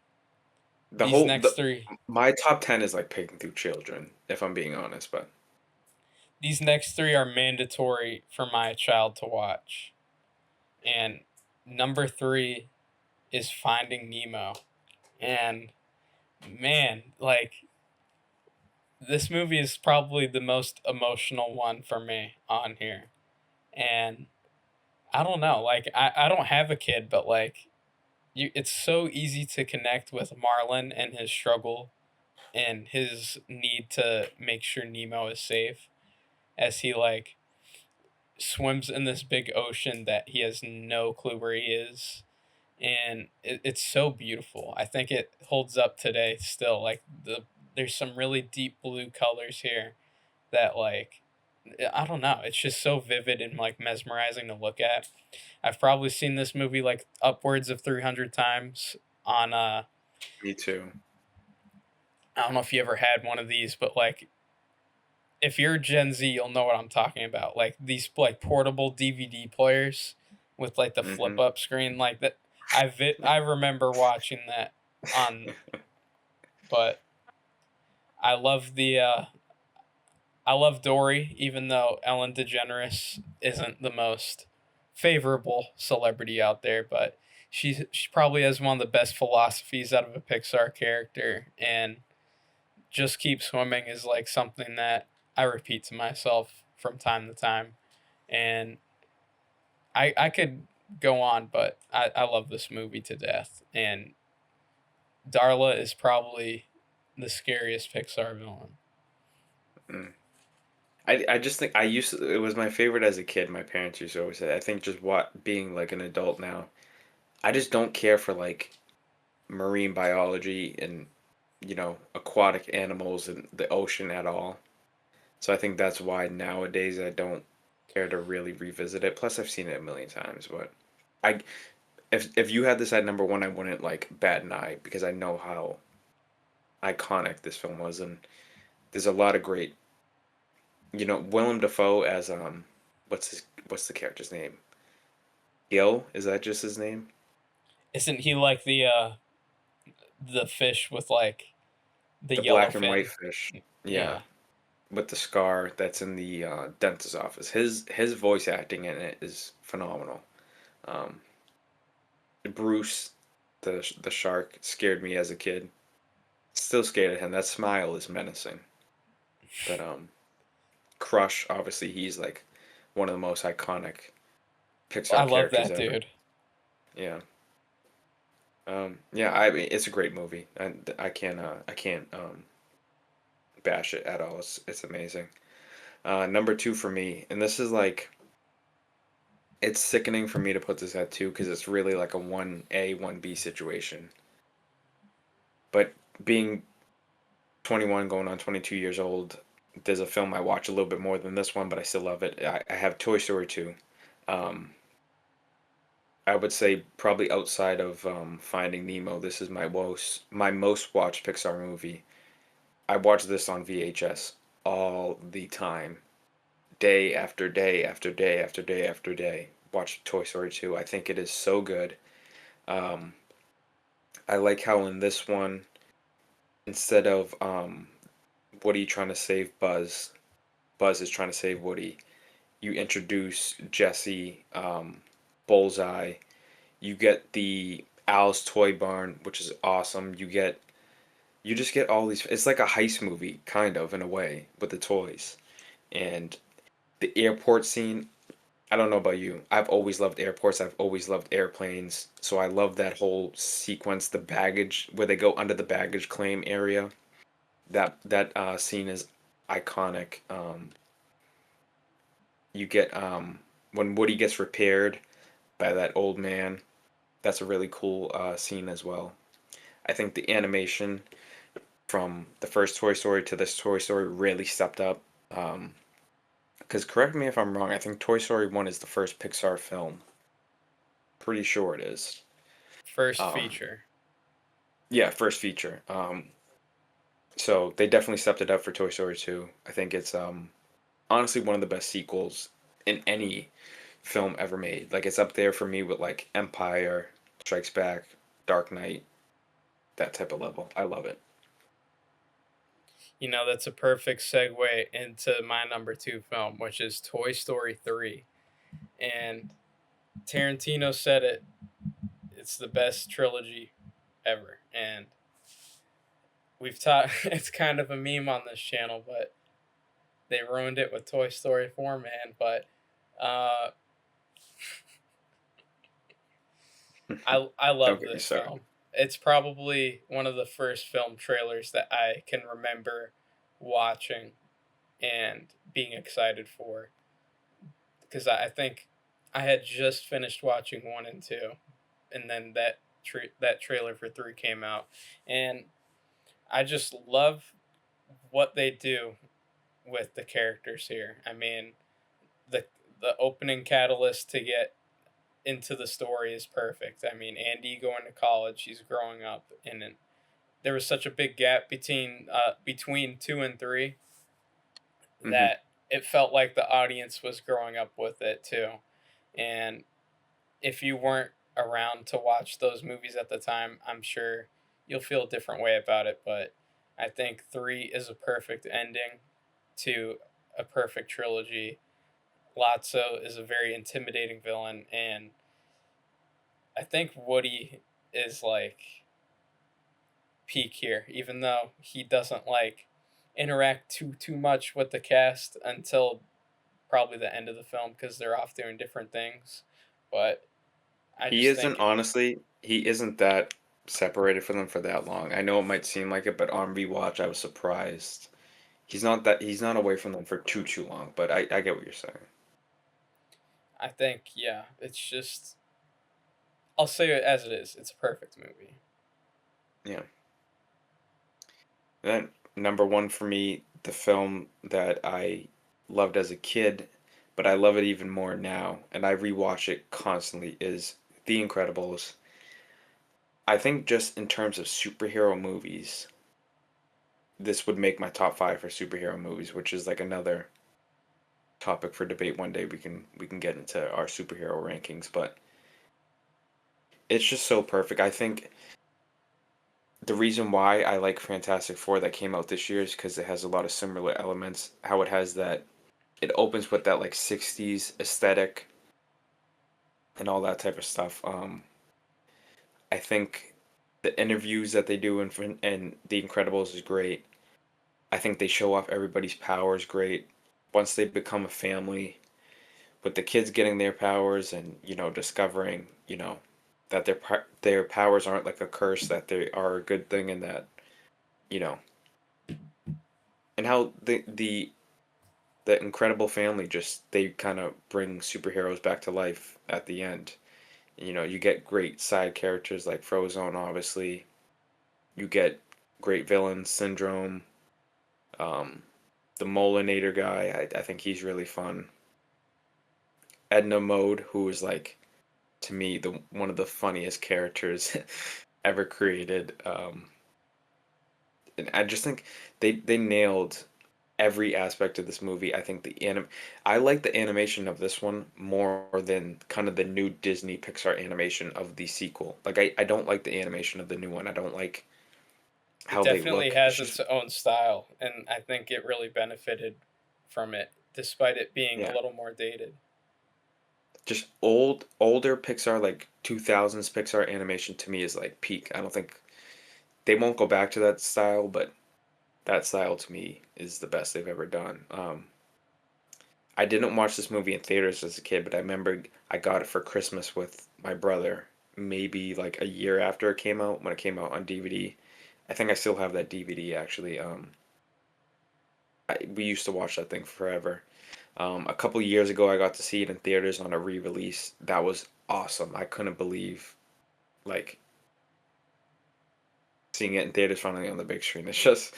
The these whole next three my top 10 is like picking through children, if I'm being honest. But these next three are mandatory for my child to watch. And number three is Finding Nemo. And man, like this movie is probably the most emotional one for me on here. And I don't know, like I don't have a kid, but like it's so easy to connect with Marlin and his struggle and his need to make sure Nemo is safe as he like swims in this big ocean that he has no clue where he is. And it's so beautiful. I think it holds up today still. Like there's some really deep blue colors here that like I don't know. It's just so vivid and like mesmerizing to look at. I've probably seen this movie like upwards of 300 times on me too. I don't know if you ever had one of these, but like if you're Gen Z, you'll know what I'm talking about. Like these like portable DVD players with like the flip Hmm. up screen like that. I remember watching that on, but I love the I love Dory, even though Ellen DeGeneres isn't the most favorable celebrity out there, but she probably has one of the best philosophies out of a Pixar character, and just keep swimming is like something that I repeat to myself from time to time, and I could go on, but I love this movie to death, and Darla is probably the scariest Pixar villain. Mm. I just think it was my favorite as a kid. My parents used to always say. I think just what being like an adult now, I just don't care for like marine biology and aquatic animals and the ocean at all. So I think that's why nowadays I don't care to really revisit it. Plus, I've seen it a million times. But I, if you had this at number one, I wouldn't like bat an eye because I know how iconic this film was, and there's a lot of great. Willem Dafoe as what's the character's name? Gil, is that just his name? Isn't he like the fish with like the The yellow black and white fin? fish. Yeah, Yeah. with the scar that's in the dentist's office. His voice acting in it is phenomenal. Um, Bruce, the shark, scared me as a kid. Still scared of him. That smile is menacing. But Crush, obviously, he's like one of the most iconic I Pixar love characters that ever. dude. Yeah. Yeah. I mean, it's a great movie. I can't bash it at all. It's amazing. Number two for me, and this is like it's sickening for me to put this at two because it's really like a 1A, 1B situation. But being 21 going on 22 years old, there's a film I watch a little bit more than this one, but I still love it. I have Toy Story 2. Um, I would say probably outside of Finding Nemo, this is my most watched Pixar movie. I watch this on VHS all the time, day after day after day after day after day. Watch Toy Story 2. I think it is so good. Um, I like how in this one, instead of Woody trying to save Buzz, Buzz is trying to save Woody. You introduce Jesse, Bullseye. You get the Al's Toy Barn, which is awesome. You just get all these. It's like a heist movie, kind of in a way, with the toys. And the airport scene, I don't know about you. I've always loved airports. I've always loved airplanes. So I love that whole sequence, the baggage where they go under the baggage claim area. That scene is iconic. You get when Woody gets repaired by that old man. That's a really cool scene as well. I think the animation from the first Toy Story to this Toy Story really stepped up. Because correct me if I'm wrong, I think Toy Story 1 is the first Pixar film. Pretty sure it is. First Um, feature. yeah, first feature. So they definitely stepped it up for Toy Story 2. I think it's honestly one of the best sequels in any film ever made. Like it's up there for me with like Empire, Strikes Back, Dark Knight, that type of level. I love it. You know, that's a perfect segue into my number two film, which is Toy Story 3. And Tarantino said it, it's the best trilogy ever. And we've taught, it's kind of a meme on this channel, but they ruined it with Toy Story 4, man. But uh, I Don't love get me this started. film. It's probably one of the first film trailers that I can remember watching and being excited for, because I think I had just finished watching 1 and 2, and then that trailer for 3 came out, and I just love what they do with the characters here. I mean, the the opening catalyst to get into the story is perfect. I mean, Andy going to college, he's growing up, and there was such a big gap between 2 and 3 Hmm. that it felt like the audience was growing up with it too. And if you weren't around to watch those movies at the time, I'm sure you'll feel a different way about it. But I think 3 is a perfect ending to a perfect trilogy. Lotso is a very intimidating villain, and I think Woody is like peak here, even though he doesn't like interact too much with the cast until probably the end of the film because they're off doing different things. But I He just isn't think honestly, he isn't that separated from them for that long. I know it might seem like it, but on rewatch, I was surprised. He's not away from them for too long, but I get what you're saying. yeah, it's just I'll say it as it is. It's a perfect movie. Yeah. And then number one for me, the film that I loved as a kid, but I love it even more now, and I rewatch it constantly, is The Incredibles. I think just in terms of superhero movies, this would make my top five for superhero movies, which is like another topic for debate one day. We can get into our superhero rankings, but it's just so perfect. I think the reason why I like Fantastic Four that came out this year is because it has a lot of similar elements. How it has that, it opens with that like 60s aesthetic and all that type of stuff. I think the interviews that they do in The Incredibles is great. I think they show off everybody's powers great. Once they become a family, with the kids getting their powers and discovering that their powers aren't like a curse, that they are a good thing, and that you know and how the incredible family, just they kind of bring superheroes back to life at the end. You get great side characters like Frozone, obviously. You get great villains, Syndrome, um, the Molinator guy. I think he's really fun. Edna Mode, who is like, to me, the one of the funniest characters ever created. And I just think they nailed every aspect of this movie. I think I like the animation of this one more than kind of the new Disney Pixar animation of the sequel. Like I don't like the animation of the new one. I don't like It how they definitely look. It's has just its own style, and I think it really benefited from it, despite it being a yeah, little more dated. just older Pixar, like 2000s Pixar animation to me is like peak. I don't think they won't go back to that style, but that style to me is the best they've ever done. I didn't watch this movie in theaters as a kid, but I remember I got it for Christmas with my brother, maybe like a year after it came out, when it came out on DVD. I think I still have that DVD actually. We used to watch that thing forever. A couple years ago, I got to see it in theaters on a re-release. That was awesome. I couldn't believe like seeing it in theaters finally on the big screen. It's just,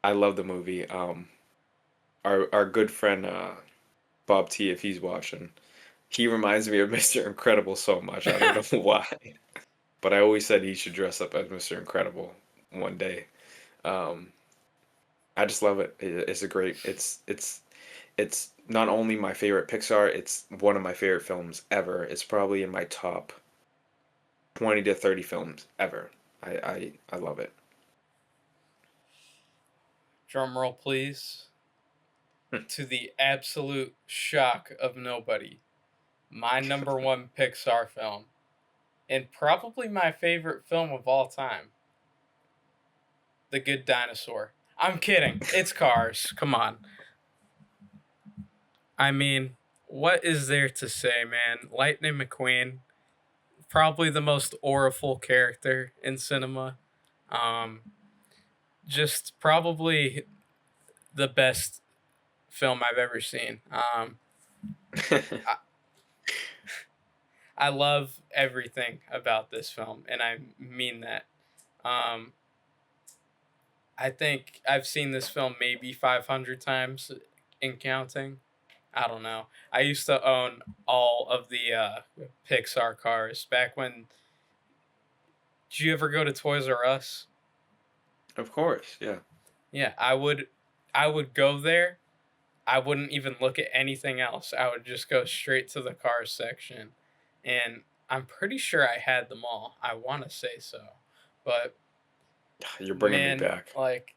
I love the movie. Our good friend Bob T, if he's watching, he reminds me of Mr. Incredible so much. I don't know why, but I always said he should dress up as Mr. Incredible one day. Um, I just love it. It's a great. It's not only my favorite Pixar. It's one of my favorite films ever. It's probably in my top 20 to 30 films ever. I love it. Drum roll, please. To the absolute shock of nobody, my number one Pixar film, and probably my favorite film of all time, The Good Dinosaur. I'm kidding. It's Cars. Come on. I mean, what is there to say, man? Lightning McQueen, probably the most auriful character in cinema. Um, just probably the best film I've ever seen. I, I love everything about this film, and I mean that. Um, I think I've seen this film maybe 500 times in counting. I don't know. I used to own all of the Pixar cars back when. Did you ever go to Toys R Us? Of course, yeah. Yeah, I would. I would go there. I wouldn't even look at anything else. I would just go straight to the cars section, and I'm pretty sure I had them all. I want to say so, but You're bringing me man, back. like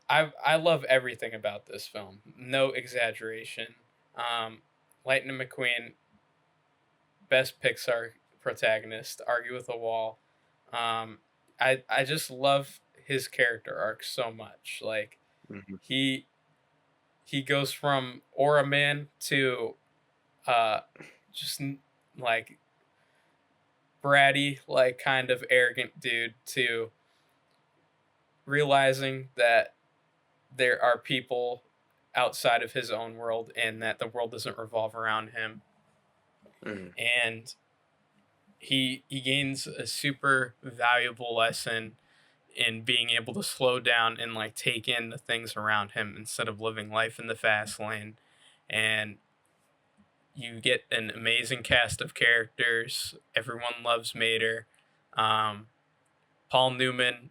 I love everything about this film. No exaggeration. Um, Lightning McQueen, best Pixar protagonist, argue with a wall. I just love his character arc so much. Like Hmm. he he goes from aura man to uh just like bratty, like kind of arrogant dude to realizing that there are people outside of his own world and that the world doesn't revolve around him, Hmm. and he gains a super valuable lesson in being able to slow down and like take in the things around him instead of living life in the fast lane. And you get an amazing cast of characters. Everyone loves Mater. um, Paul Newman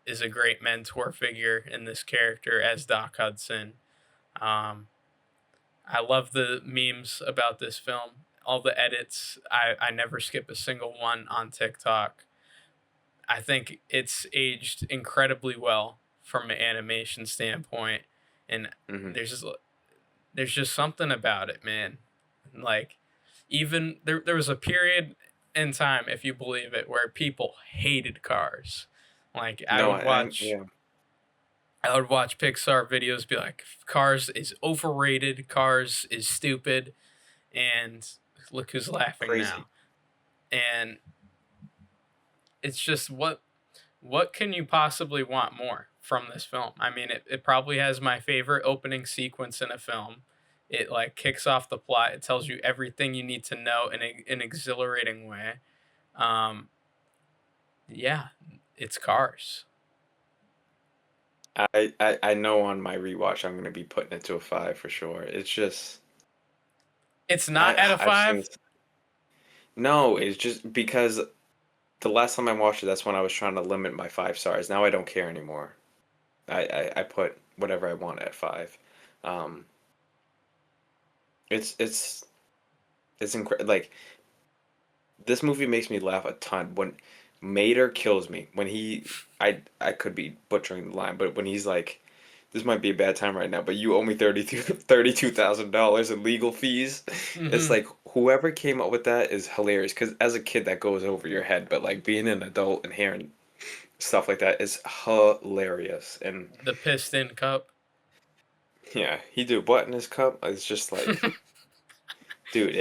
is a great mentor figure in this character as Doc Hudson. um, I love the memes about this film, all the edits. I never skip a single one on TikTok. I think it's aged incredibly well from an animation standpoint, and Hmm. there's just something about it, man. Like, even there was a period in time, if you believe it, where people hated Cars. Like No, yeah. I would watch Pixar videos, be like, Cars is overrated, Cars is stupid, and look who's laughing now. Crazy. And it's just what can you possibly want more from this film? I mean, it probably has my favorite opening sequence in a film. It like kicks off the plot. It tells you everything you need to know in an exhilarating way. Um, yeah, it's Cars. I know on my rewatch I'm gonna be putting it to a 5 for sure. It's just It's not at a I've seen five. this. No, it's just because the last time I watched it, that's when I was trying to limit my 5 stars. Now I don't care anymore. I put whatever I want at 5. Um, it's it's it's incredible. Like, this movie makes me laugh a ton. When Mater kills me, when I could be butchering the line, but when he's like, "This might be a bad time right now, but you owe me $32,000 in legal fees." It's Hmm. like whoever came up with that is hilarious. Because as a kid, that goes over your head, but like being an adult and hearing stuff like that is hilarious. And The Piston Cup. Yeah, he do what in his cup? It's just like, dude,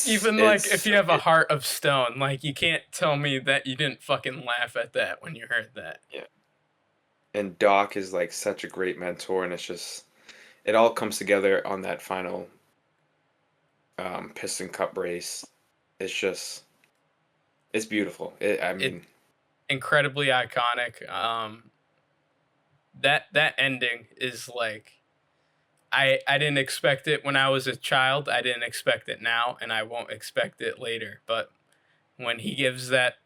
Even like if it's you have a heart of stone, like you can't tell me that you didn't fucking laugh at that when you heard that. yeah. And Doc is like such a great mentor, and it's just it all comes together on that final Piston Cup race. It's just it's beautiful. I It mean, incredibly iconic. That ending is like I didn't expect it when I was a child. I didn't expect it now, and I won't expect it later. But when he gives that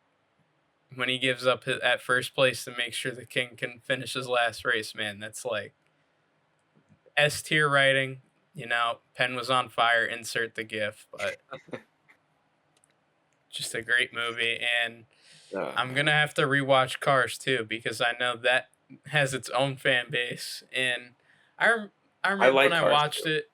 when he gives up at first place to make sure the king can finish his last race, man, that's like S tier writing. You know, pen was on fire. Insert the gif, but just a great movie, and oh I'm man, gonna have to rewatch Cars too because I know that has its own fan base, and I rem- I I remember when like I Cars watched too. it.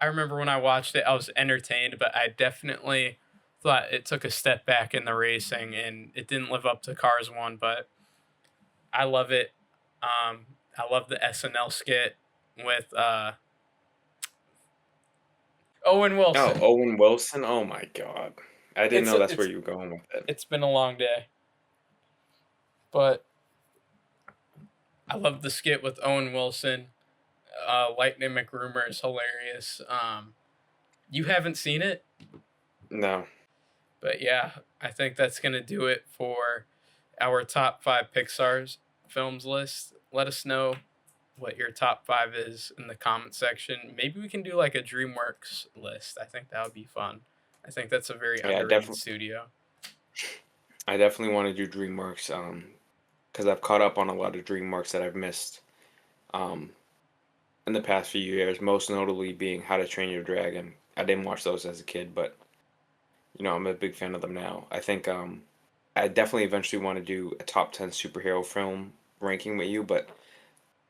I remember when I watched it, I was entertained, but I definitely thought it took a step back in the racing, and it didn't live up to Cars One. But I love it. I love the SNL skit with Owen Oh, Wilson. Owen Wilson. Oh my God, I didn't It's know that's where it's you were going with it. it's been a long day, but I love the skit with Owen Wilson. Lightning McRumor is hilarious. You haven't seen it, No, but yeah, I think that's gonna do it for our top five Pixar's films list. Let us know what your top five is in the comment section. Maybe we can do like a DreamWorks list. I think that would be fun. I think that's a very yeah, underrated studio. I definitely want to do DreamWorks. Because I've caught up on a lot of DreamWorks that I've missed. Um, in the past few years, most notably being How to Train Your Dragon. I didn't watch those as a kid, but I'm a big fan of them now. I think I definitely eventually want to do a top 10 superhero film ranking with you, but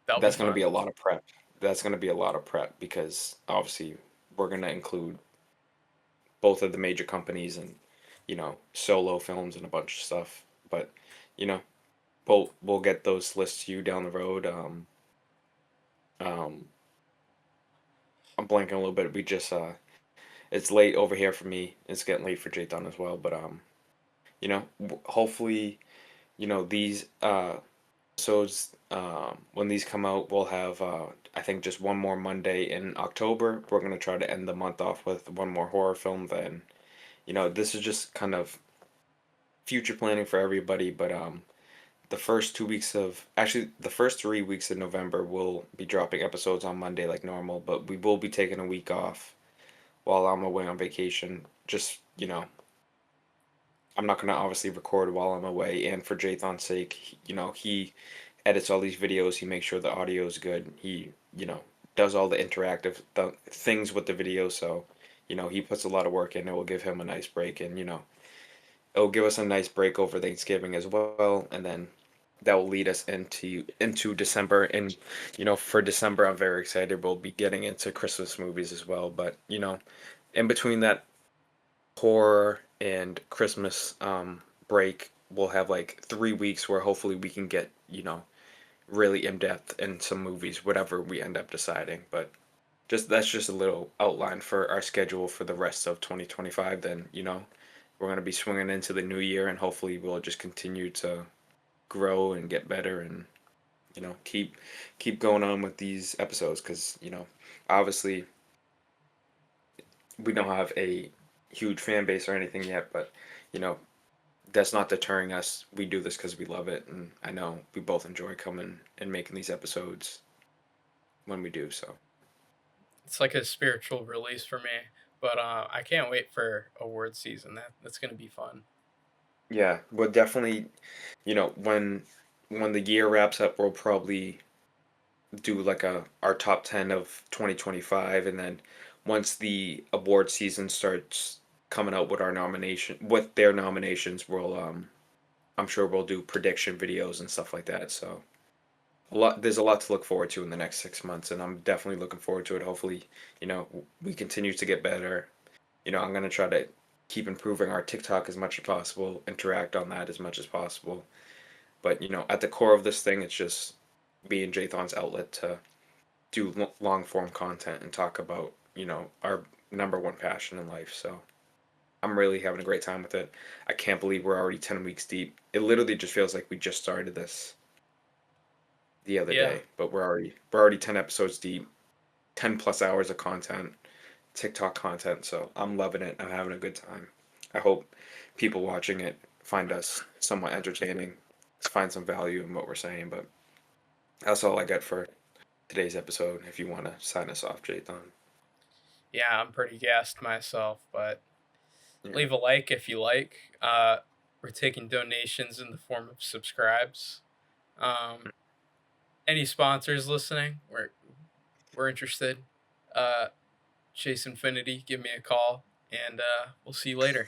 That'll be that's going to be fun. a lot of prep. That's going to be a lot of prep because obviously we're going to include both of the major companies and solo films and a bunch of stuff. But you know, we'll get those lists to you down the road. Um, I'm blanking a little bit. We just it's late over here for me. It's getting late for Jthon as well. But hopefully, these episodes when these come out, we'll have I think just one more Monday in October. We're gonna try to end the month off with one more horror film. Then this is just kind of future planning for everybody. But the first 2 weeks of actually the first 3 weeks of November we'll be dropping episodes on Monday like normal. But we will be taking a week off while I'm away on vacation. Just, I'm not going to obviously record while I'm away. And for Jthon's sake, he edits all these videos. He makes sure the audio is good. He, does all the interactive things with the video. So, he puts a lot of work in. It will give him a nice break. And, it'll give us a nice break over Thanksgiving as well. And then that will lead us into December. And, for December, I'm very excited. We'll be getting into Christmas movies as well. But, in between that horror and Christmas break, we'll have like 3 weeks where hopefully we can get, really in depth in some movies, whatever we end up deciding. But just that's just a little outline for our schedule for the rest of 2025. Then, we're going to be swinging into the new year and hopefully we'll just continue to grow and get better and, keep going on with these episodes because, obviously we don't have a huge fan base or anything yet, but you know, that's not deterring us. We do this because we love it, and I know we both enjoy coming and making these episodes when we do. So It's like a spiritual release for me. But I can't wait for award season. That's gonna be fun. yeah, we'll definitely, when the year wraps up, we'll probably do like our top 10 of 2025, and then once the award season starts coming out with their nominations, I'm sure we'll do prediction videos and stuff like that. So there's a lot to look forward to in the next 6 months, and I'm definitely looking forward to it. Hopefully, we continue to get better. I'm gonna try to keep improving our TikTok as much as possible, interact on that as much as possible. But at the core of this thing, it's just being Jthon's outlet to do long form content and talk about, our number one passion in life. So I'm really having a great time with it. I can't believe we're already 10 weeks deep. It literally just feels like we just started this the other Yeah. day, but we're already 10 episodes deep, 10 plus hours of content, TikTok content. So I'm loving it. I'm having a good time. I hope people watching it find us somewhat entertaining, find some value in what we're saying. But that's all I got for today's episode. If you want to sign us off, Jthon. Yeah, I'm pretty gassed myself, but Yeah. leave a like if you like. We're taking donations in the form of subscribes. Um, any sponsors listening, we're interested. Uh, Chase Infinity, give me a call, and we'll see you later.